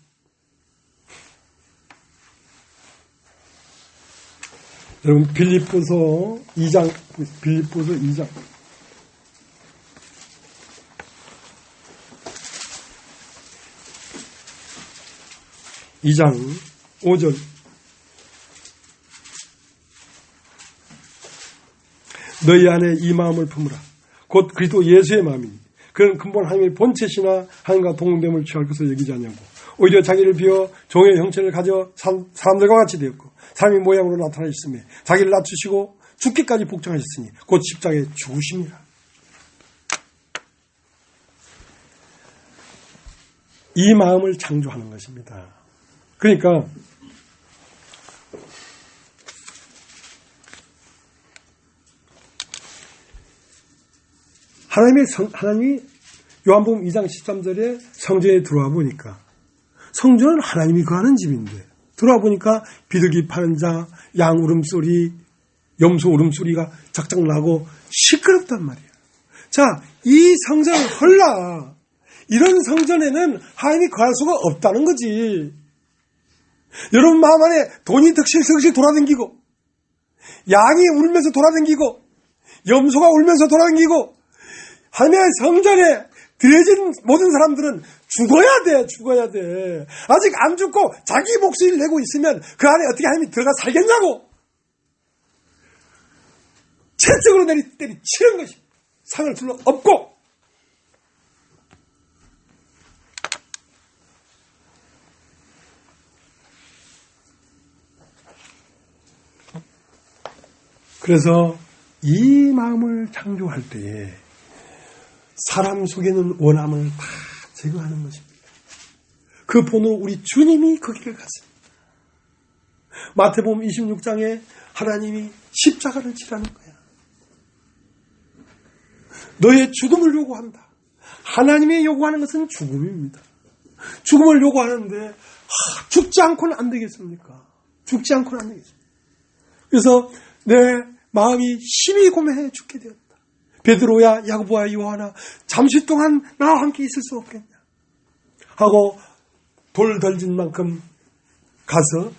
여러분, 빌립보서 2장. 2장 5절. 너희 안에 이 마음을 품으라. 곧 그리스도 예수의 마음이니 그는 근본 하나님의 본체시나 하나님과 동등됨을 취할 것을 여기지 않냐고. 오히려 자기를 비워 종의 형체를 가져 사람들과 같이 되었고 사람의 모양으로 나타나셨으며 자기를 낮추시고 죽기까지 복종하셨으니 곧 십자가에 죽으심이라. 이 마음을 창조하는 것입니다. 그러니까 하나님이 요한복음 2장 13절에 성전에 들어와 보니까 성전은 하나님이 거하는 집인데 들어와 보니까 비둘기 파는 자, 양 울음소리, 염소 울음소리가 작작 나고 시끄럽단 말이야. 자, 이 성전을 헐라. 이런 성전에는 하나님이 거할 수가 없다는 거지. 여러분 마음 안에 돈이 득실득실 돌아다니고 양이 울면서 돌아다니고 염소가 울면서 돌아다니고 하나님의 성전에 들여진 모든 사람들은 죽어야 돼. 아직 안 죽고 자기 목소리를 내고 있으면 그 안에 어떻게 하나님이 들어가 살겠냐고. 채찍으로 때리치는 것이 상을 둘러 엎고. 그래서 이 마음을 창조할 때에 사람 속에는 원함을 다 제거하는 것입니다. 그 본으로 우리 주님이 그 길을 갔습니다. 마태복음 26장에 하나님이 십자가를 지라는 거야. 너의 죽음을 요구한다. 하나님이 요구하는 것은 죽음입니다. 죽음을 요구하는데 죽지 않고는 안 되겠습니까? 죽지 않고는 안 되겠습니다. 그래서 내 마음이 심히 고매해 죽게 되었다. 베드로야 야고보야 요한아 잠시 동안 나와 함께 있을 수 없겠냐 하고 돌 던진 만큼 가서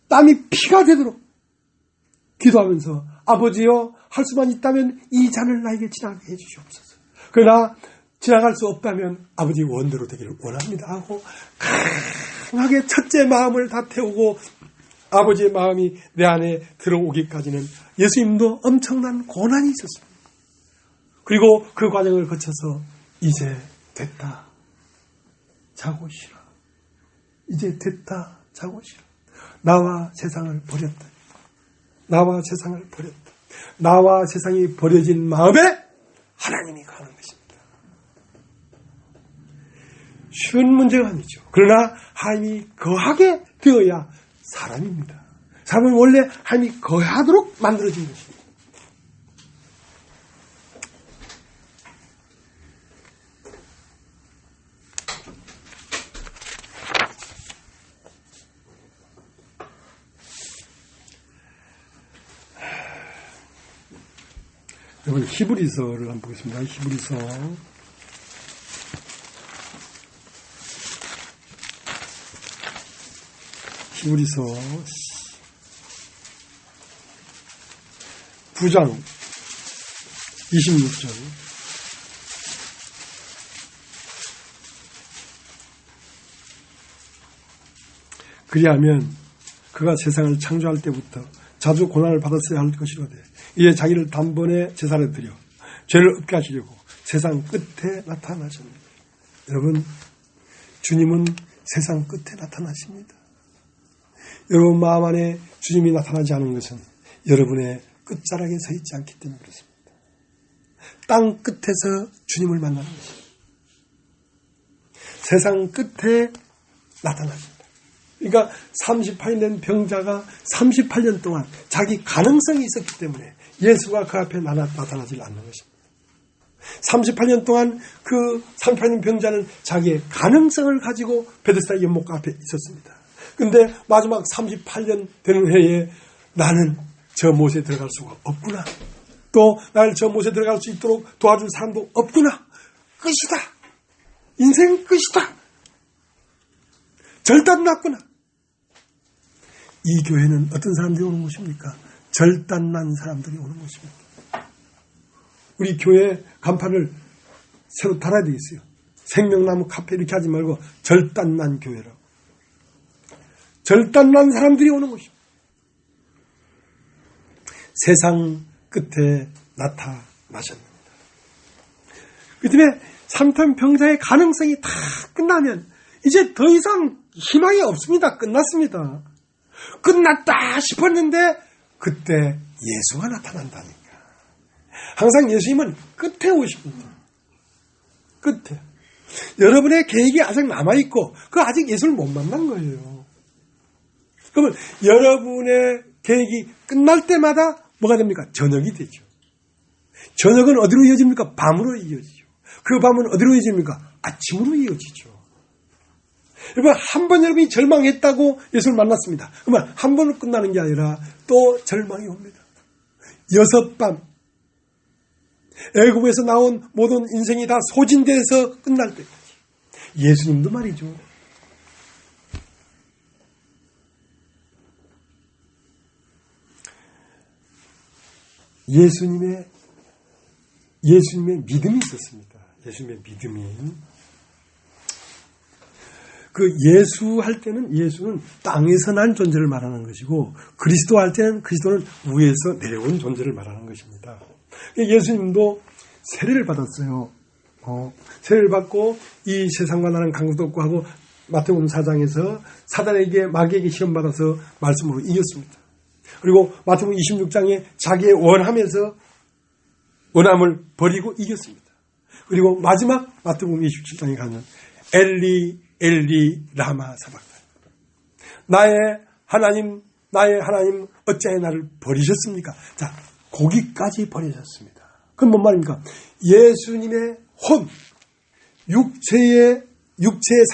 땀이 피가 되도록 기도하면서 아버지여 할 수만 있다면 이 잔을 나에게 지나게 해주시옵소서. 그러나 지나갈 수 없다면 아버지 원대로 되기를 원합니다 하고 강하게 첫째 마음을 다 태우고 아버지의 마음이 내 안에 들어오기까지는 예수님도 엄청난 고난이 있었습니다. 그리고 그 과정을 거쳐서 이제 됐다 자고 쉬라. 이제 됐다 자고 쉬라. 나와 세상을 버렸다. 나와 세상을 버렸다. 나와 세상이 버려진 마음에 하나님이 가는 것입니다. 쉬운 문제가 아니죠. 그러나 하나님이 거하게 되어야 사람입니다. 사람은 원래 하나님이 거하도록 만들어진 것입니다. 여러분 히브리서를 한번 보겠습니다. 히브리서 9장 26절 그리하면 그가 세상을 창조할 때부터 자주 고난을 받았어야 할 것이로되 이에 자기를 단번에 제사를 드려 죄를 없게 하시려고 세상 끝에 나타나셨습니다. 여러분 주님은 세상 끝에 나타나십니다. 여러분 마음 안에 주님이 나타나지 않은 것은 여러분의 끝자락에 서 있지 않기 때문에 그렇습니다. 땅 끝에서 주님을 만나는 것입니다. 세상 끝에 나타나십니다. 그러니까 38년 된 병자가 38년 동안 자기 가능성이 있었기 때문에 예수가 그 앞에 나타나질 않는 것입니다. 38년 동안 그 38년 병자는 자기의 가능성을 가지고 베데스다 연못 앞에 있었습니다. 근데 마지막 38년 되는 해에 나는 저 못에 들어갈 수가 없구나. 또 나를 저 못에 들어갈 수 있도록 도와줄 사람도 없구나. 끝이다. 인생 끝이다. 절단났구나. 이 교회는 어떤 사람들이 오는 곳입니까? 절단난 사람들이 오는 곳입니다. 우리 교회 간판을 새로 달아야 되겠어요. 생명나무 카페 이렇게 하지 말고 절단난 교회라고. 절단난 사람들이 오는 곳입니다. 세상 끝에 나타나셨습니다. 그 때문에 3편 병자의 가능성이 다 끝나면 이제 더 이상 희망이 없습니다. 끝났습니다. 끝났다 싶었는데 그때 예수가 나타난다니까. 항상 예수님은 끝에 오십니다. 끝에. 여러분의 계획이 아직 남아있고 그 아직 예수를 못 만난 거예요. 그러면 여러분의 계획이 끝날 때마다 뭐가 됩니까? 저녁이 되죠. 저녁은 어디로 이어집니까? 밤으로 이어지죠. 그 밤은 어디로 이어집니까? 아침으로 이어지죠. 여러분 한 번 여러분이 절망했다고 예수를 만났습니다. 그러면 한 번으로 끝나는 게 아니라 또 절망이 옵니다. 6밤 애굽에서 나온 모든 인생이 다 소진돼서 끝날 때까지. 예수님도 말이죠. 예수님의 믿음이 있었습니다. 예수님의 믿음이. 그 예수 할 때는 예수는 땅에서 난 존재를 말하는 것이고 그리스도 할 때는 그리스도는 위에서 내려온 존재를 말하는 것입니다. 예수님도 세례를 받았어요. 세례를 받고 이 세상과 나는 강도도 없고 하고 마태복음 4장에서 사단에게 마귀에게 시험받아서 말씀으로 이겼습니다. 그리고 마태복음 26장에 자기의 원함을 버리고 이겼습니다. 그리고 마지막 마태복음 27장에 가면 엘리 라마 사박단 나의 하나님 어찌하여 나를 버리셨습니까? 자, 거기까지 버리셨습니다. 그건 뭔 말입니까? 예수님의 육체에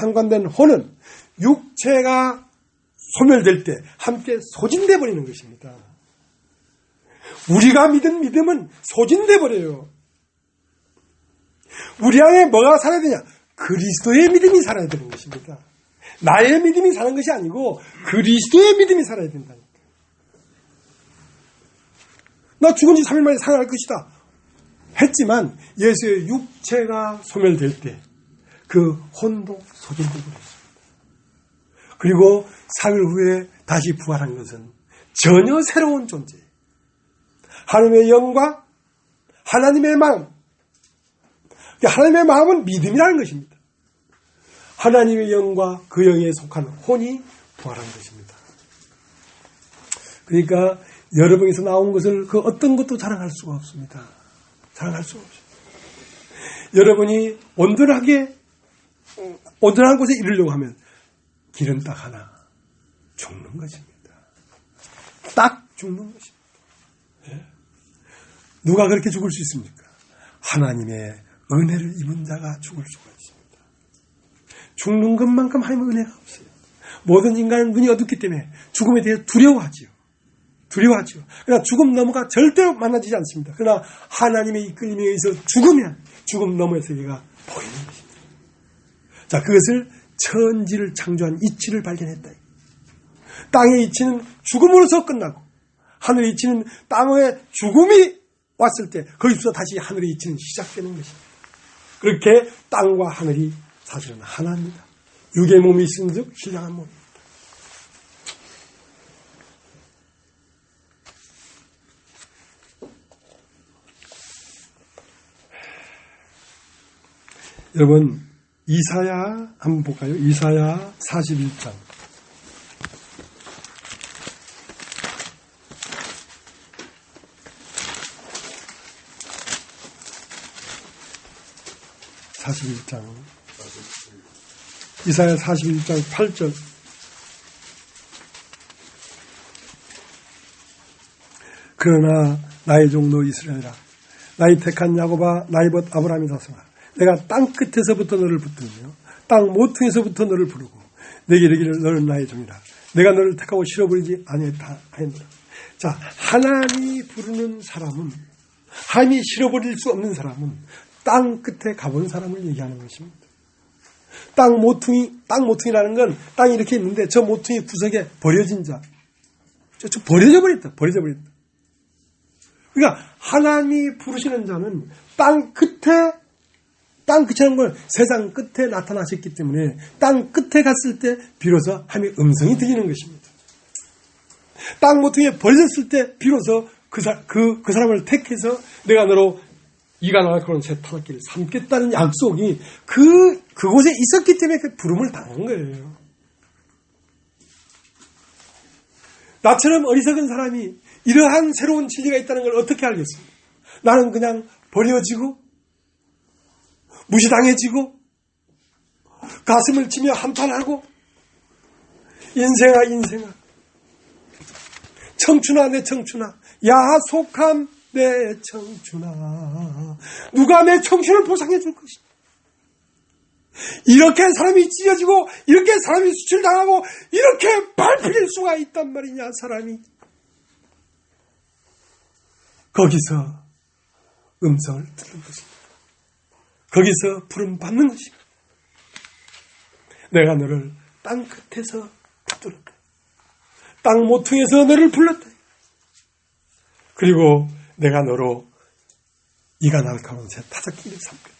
상관된 혼은 육체가 소멸될 때 함께 소진돼 버리는 것입니다. 우리가 믿은 믿음은 소진돼 버려요. 우리 안에 뭐가 살아야 되냐? 그리스도의 믿음이 살아야 되는 것입니다. 나의 믿음이 사는 것이 아니고 그리스도의 믿음이 살아야 된다니까. 나 죽은 지 3일 만에 살아날 것이다 했지만 예수의 육체가 소멸될 때 그 혼도 소진되고 있습니다. 그리고 사흘 후에 다시 부활한 것은 전혀 새로운 존재예요. 하나님의 영과 하나님의 마음. 하나님의 마음은 믿음이라는 것입니다. 하나님의 영과 그 영에 속한 혼이 부활한 것입니다. 그러니까 여러분에서 나온 것을 그 어떤 것도 자랑할 수가 없습니다. 자랑할 수가 없어요. 여러분이 온전한 곳에 이르려고 하면 길은 딱 하나, 죽는 것입니다. 딱 죽는 것입니다. 예? 누가 그렇게 죽을 수 있습니까? 하나님의 은혜를 입은 자가 죽을 수가 있습니다. 죽는 것만큼 하나님의 은혜가 없어요. 모든 인간은 눈이 어둡기 때문에 죽음에 대해 두려워하지요. 그러나 죽음 너머가 절대로 만나지지 않습니다. 그러나 하나님의 이끌림에 의해서 죽으면 죽음 너머의 세계가 보이는 것입니다. 자, 그것을 천지를 창조한 이치를 발견했다. 땅의 이치는 죽음으로서 끝나고 하늘의 이치는 땅의 죽음이 왔을 때 거기서 다시 하늘의 이치는 시작되는 것입니다. 그렇게 땅과 하늘이 사실은 하나입니다. 육의 몸이 있은 즉 신령한 몸입니다. 여러분 이사야 한번 볼까요? 이사야 41장. 이사야 41장 8절. 그러나 나의 종로 이스라엘아, 나의 택한 야곱아, 나의 벗 아브라함의 자손아, 내가 땅 끝에서부터 너를 붙들며 땅 모퉁에서부터 너를 부르고 내게 이르기를 너는 나의 종이라. 내가 너를 택하고 실어버리지 아니했다 하였노라. 자, 하나님이 부르는 사람은, 하나님이 실어버릴 수 없는 사람은 땅 끝에 가본 사람을 얘기하는 것입니다. 땅 모퉁이라는 건 땅이 이렇게 있는데 저 모퉁이 구석에 버려진 자. 저 버려져 버렸다. 그러니까 하나님이 부르시는 자는 땅 끝이라는 걸 세상 끝에 나타나셨기 때문에 땅 끝에 갔을 때 비로소 하나님의 음성이 들리는 것입니다. 땅 모퉁이에 버려졌을 때 비로소 그 사람을 택해서 내가 너로 이가 나가는 새 타락길을 삼겠다는 약속이 그곳에 있었기 때문에 그 부름을 당한 거예요. 나처럼 어리석은 사람이 이러한 새로운 진리가 있다는 걸 어떻게 알겠습니까? 나는 그냥 버려지고 무시당해지고 가슴을 치며 한탄하고 인생아 청춘아 내 청춘아 야속함 내 청춘아 누가 내 청춘을 보상해 줄 것이냐. 이렇게 사람이 찢어지고 이렇게 사람이 수출당하고 이렇게 밟힐 수가 있단 말이냐. 사람이 거기서 음성을 듣는 것입니다. 거기서 부름 받는 것입니다. 내가 너를 땅 끝에서 붙들었다. 땅 모퉁에서 너를 불렀다. 그리고 내가 너로 이가 날카로운 새 타작길을 삼겠다.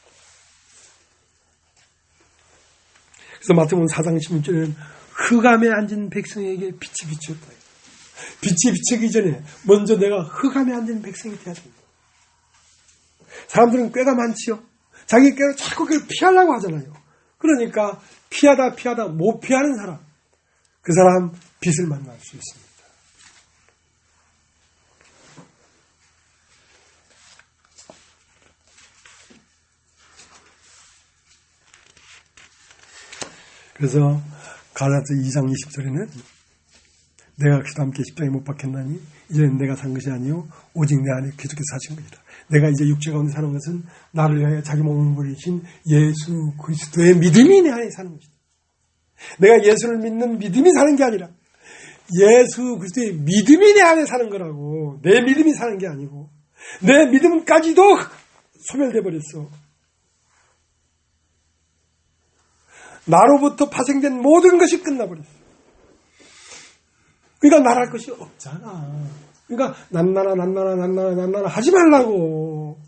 그래서 마태복음 4장 16절에는 흑암에 앉은 백성에게 빛이 비쳤다. 빛이 비치기 전에 먼저 내가 흑암에 앉은 백성이 되어야 된다. 사람들은 꾀가 많지요. 자기 꾀를 자꾸 피하려고 하잖아요. 그러니까 피하다 못 피하는 사람, 그 사람 빛을 만날 수 있습니다. 그래서 갈라디아 2장 20절에는 내가 그리스도와 함께 십자가에 못 박혔나니 이제는 내가 산 것이 아니요 오직 내 안에 그리스도께서 사신 것이다. 내가 이제 육체 가운데 사는 것은 나를 위하여 자기 몸을 버리신 예수 그리스도의 믿음이 내 안에 사는 것이다. 내가 예수를 믿는 믿음이 사는 게 아니라 예수 그리스도의 믿음이 내 안에 사는 거라고. 내 믿음이 사는 게 아니고. 내 믿음까지도 소멸돼 버렸어. 나로부터 파생된 모든 것이 끝나버렸어. 그러니까 말할 것이 없잖아. 그러니까 난나나 하지 말라고.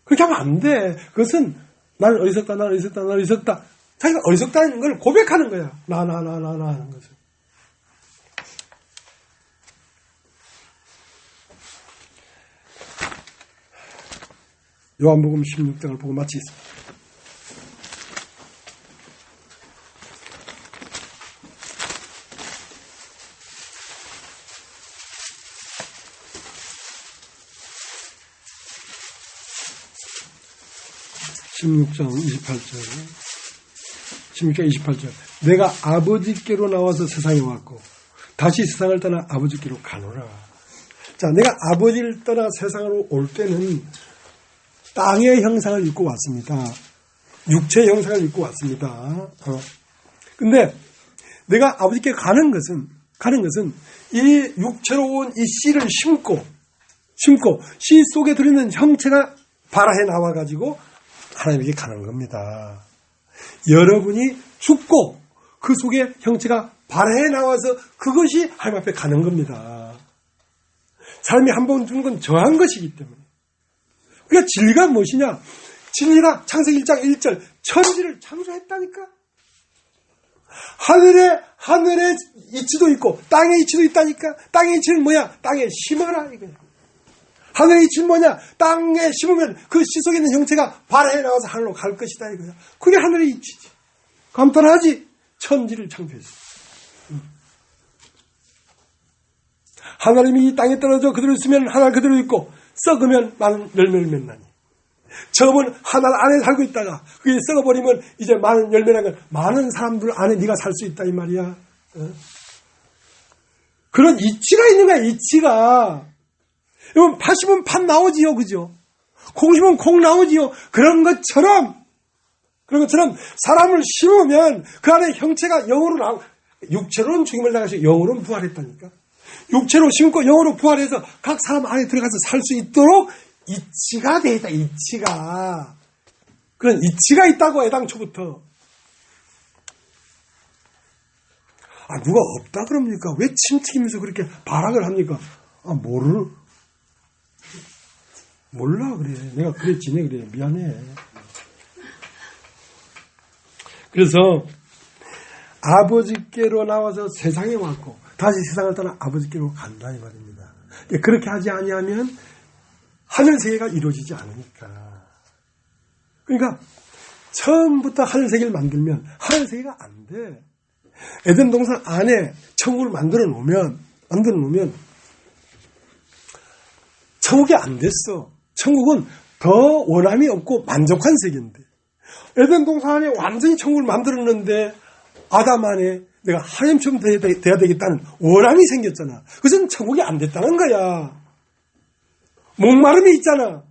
그렇게 하면 안 돼. 그것은 나는 어리석다. 자기가 어리석다는 걸 고백하는 거야. 나 하는 것을. 요한복음 16장을 보고 마치겠습니다. (16장 28절) 내가 아버지께로 나와서 세상에 왔고 다시 세상을 떠나 아버지께로 가노라. 자, 내가 아버지를 떠나 세상으로 올 때는 땅의 형상을 입고 왔습니다. 육체의 형상을 입고 왔습니다. 근데 내가 아버지께 가는 것은 이 육체로 온 이 씨를 심고 씨 속에 들어있는 형체가 발아해 나와가지고 하나님에게 가는 겁니다. 여러분이 죽고 그 속에 형체가 발아해 나와서 그것이 하나님 앞에 가는 겁니다. 사람이 한 번 죽는 건 정한 것이기 때문에. 그러니까 진리가 무엇이냐? 진리가 창세기 1장 1절 천지를 창조했다니까. 하늘의 이치도 있고 땅의 이치도 있다니까. 땅의 이치는 뭐야? 땅에 심어라 이거야. 하늘의 이치는 뭐냐? 땅에 심으면 그 씨 속에 있는 형체가 발아해 나와서 하늘로 갈 것이다 이거야. 그게 하늘의 이치지. 간단하지? 천지를 창조했어. 하나님이 이 땅에 떨어져 그대로 있으면 하늘 그대로 있고 썩으면 많은 열매를 맺나니. 처음은 하늘 안에 살고 있다가 그게 썩어버리면 이제 많은 열매라는 건 많은 사람들 안에 네가 살 수 있다 이 말이야. 그런 이치가 있는 거야. 이치가. 여러분 팥 심으면 팥 나오지요. 그죠? 콩 심으면 콩 나오지요. 그런 것처럼 사람을 심으면 그 안에 형체가 영으로 나오고 육체로는 죽임을 당하시고 영으로는 부활했다니까. 육체로 심고 영으로 부활해서 각 사람 안에 들어가서 살 수 있도록 이치가 되어 있다. 이치가. 그런 이치가 있다고 애당초부터. 누가 없다 그럽니까? 왜 침튀기면서 그렇게 발악을 합니까? 몰라 그래. 내가 그래 지내 그래. 미안해. 그래서 아버지께로 나와서 세상에 왔고 다시 세상을 떠나 아버지께로 간다 이 말입니다. 그렇게 하지 아니하면 하늘세계가 이루어지지 않으니까. 그러니까 처음부터 하늘세계를 만들면 하늘세계가 안 돼. 에덴 동산 안에 천국을 만들어 놓으면 천국이 안 됐어. 천국은 더 원함이 없고 만족한 세계인데 에덴 동산 안에 완전히 천국을 만들었는데 아담 안에 내가 하나님처럼 돼야 되겠다는 원함이 생겼잖아. 그것은 천국이 안 됐다는 거야. 목마름이 있잖아.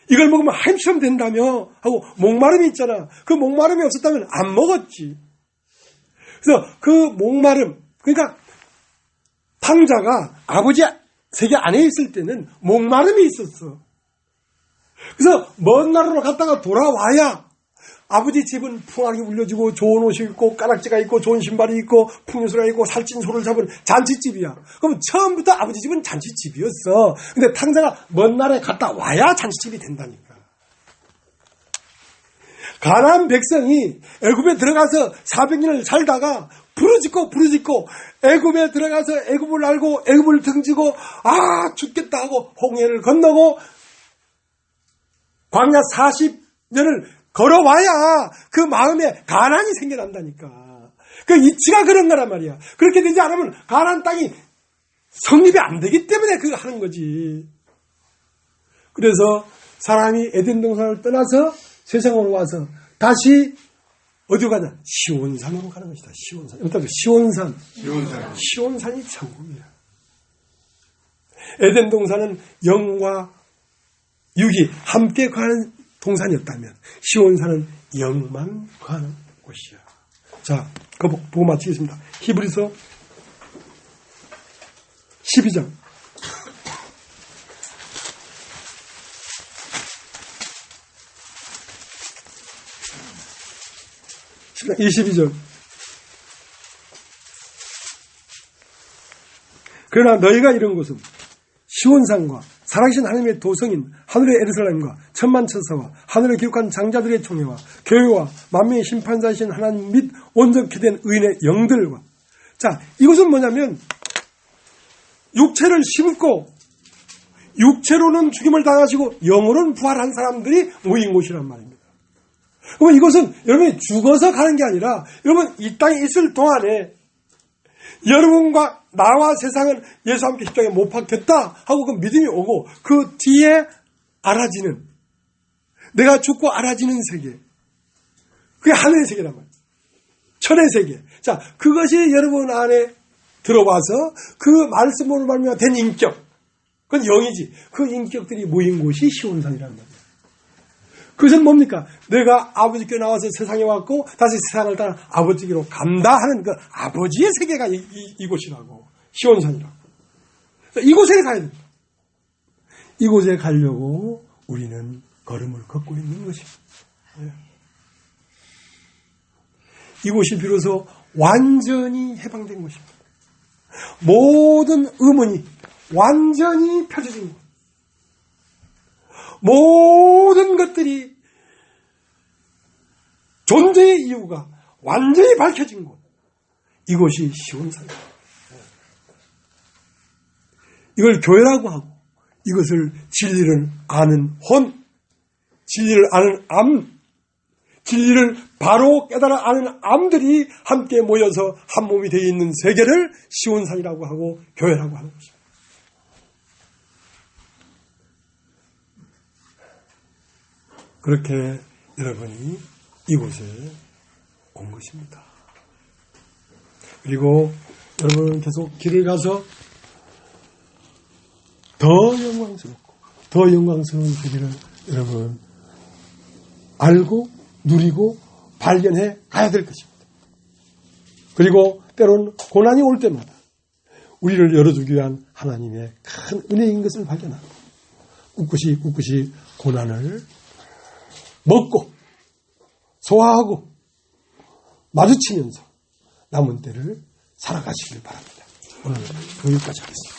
이걸 먹으면 하나님처럼 된다며 하고 목마름이 있잖아. 그 목마름이 없었다면 안 먹었지. 그래서 그 목마름, 그러니까 탕자가 아버지 세계 안에 있을 때는 목마름이 있었어. 그래서 먼 나라로 갔다가 돌아와야 아버지 집은 풍악이 울려지고 좋은 옷이 있고 까락지가 있고 좋은 신발이 있고 풍류수가 있고 살찐 소를 잡은 잔치집이야. 그럼 처음부터 아버지 집은 잔치집이었어. 근데 탕자가 먼 나라에 갔다 와야 잔치집이 된다니까. 가나안 백성이 애굽에 들어가서 400년을 살다가 부르짖고 애굽에 들어가서 애굽을 알고 애굽을 등지고 죽겠다 하고 홍해를 건너고 광야 40년을 걸어와야 그 마음에 가난이 생겨난다니까. 그 이치가 그런 거란 말이야. 그렇게 되지 않으면 가나안 땅이 성립이 안 되기 때문에 그거 하는 거지. 그래서 사람이 에덴 동산을 떠나서 세상으로 와서 다시 어디로 가냐? 시온산으로 가는 것이다. 시온산. 여기다 시온산이 천국이야. 에덴 동산은 영과 육이 함께 가는 동산이었다면 시온산은 영만 가는 곳이야. 자, 그거 보고 마치겠습니다. 히브리서 12장. 22절. 그러나 너희가 이런 것은 시온산과 살아계신 하나님의 도성인 하늘의 에르살렘과 천만천사와 하늘에 기록한 장자들의 총회와 교회와 만민의 심판자이신 하나님 및 온전케 된 의인의 영들과. 자, 이것은 뭐냐면 육체를 심고 육체로는 죽임을 당하시고 영으로는 부활한 사람들이 모인 곳이란 말입니다. 그러면 이것은 여러분이 죽어서 가는 게 아니라 여러분 이 땅에 있을 동안에 여러분과 나와 세상은 예수와 함께 십자가에 못 박혔다 하고 그 믿음이 오고 그 뒤에 알아지는, 내가 죽고 알아지는 세계, 그게 하늘의 세계란 말이에요. 천의 세계. 자, 그것이 여러분 안에 들어와서 그 말씀으로 말미암아 된 인격, 그건 영이지. 그 인격들이 모인 곳이 시온산이란 말이에요. 그것은 뭡니까? 내가 아버지께 나와서 세상에 왔고 다시 세상을 따라 아버지께로 간다 하는 그 아버지의 세계가 이곳이라고. 시온산이라고. 이곳에 가야 됩니다. 이곳에 가려고 우리는 걸음을 걷고 있는 것입니다. 이곳이 비로소 완전히 해방된 것입니다. 모든 의문이 완전히 펴져진 것. 모든 것들이 존재의 이유가 완전히 밝혀진 곳. 이곳이 시온산입니다. 이걸 교회라고 하고 이것을 진리를 아는 혼, 진리를 아는 암, 진리를 바로 깨달아 아는 암들이 함께 모여서 한 몸이 되어 있는 세계를 시온산이라고 하고 교회라고 하는 것입니다. 그렇게 여러분이 이곳에 온 것입니다. 그리고 여러분은 계속 길을 가서 더 영광스럽고 더 영광스러운 세계를 여러분 알고 누리고 발견해 가야 될 것입니다. 그리고 때론 고난이 올 때마다 우리를 열어주기 위한 하나님의 큰 은혜인 것을 발견하고 꿋꿋이 고난을 먹고 소화하고 마주치면서 남은 때를 살아가시길 바랍니다. 오늘 여기까지 하겠습니다.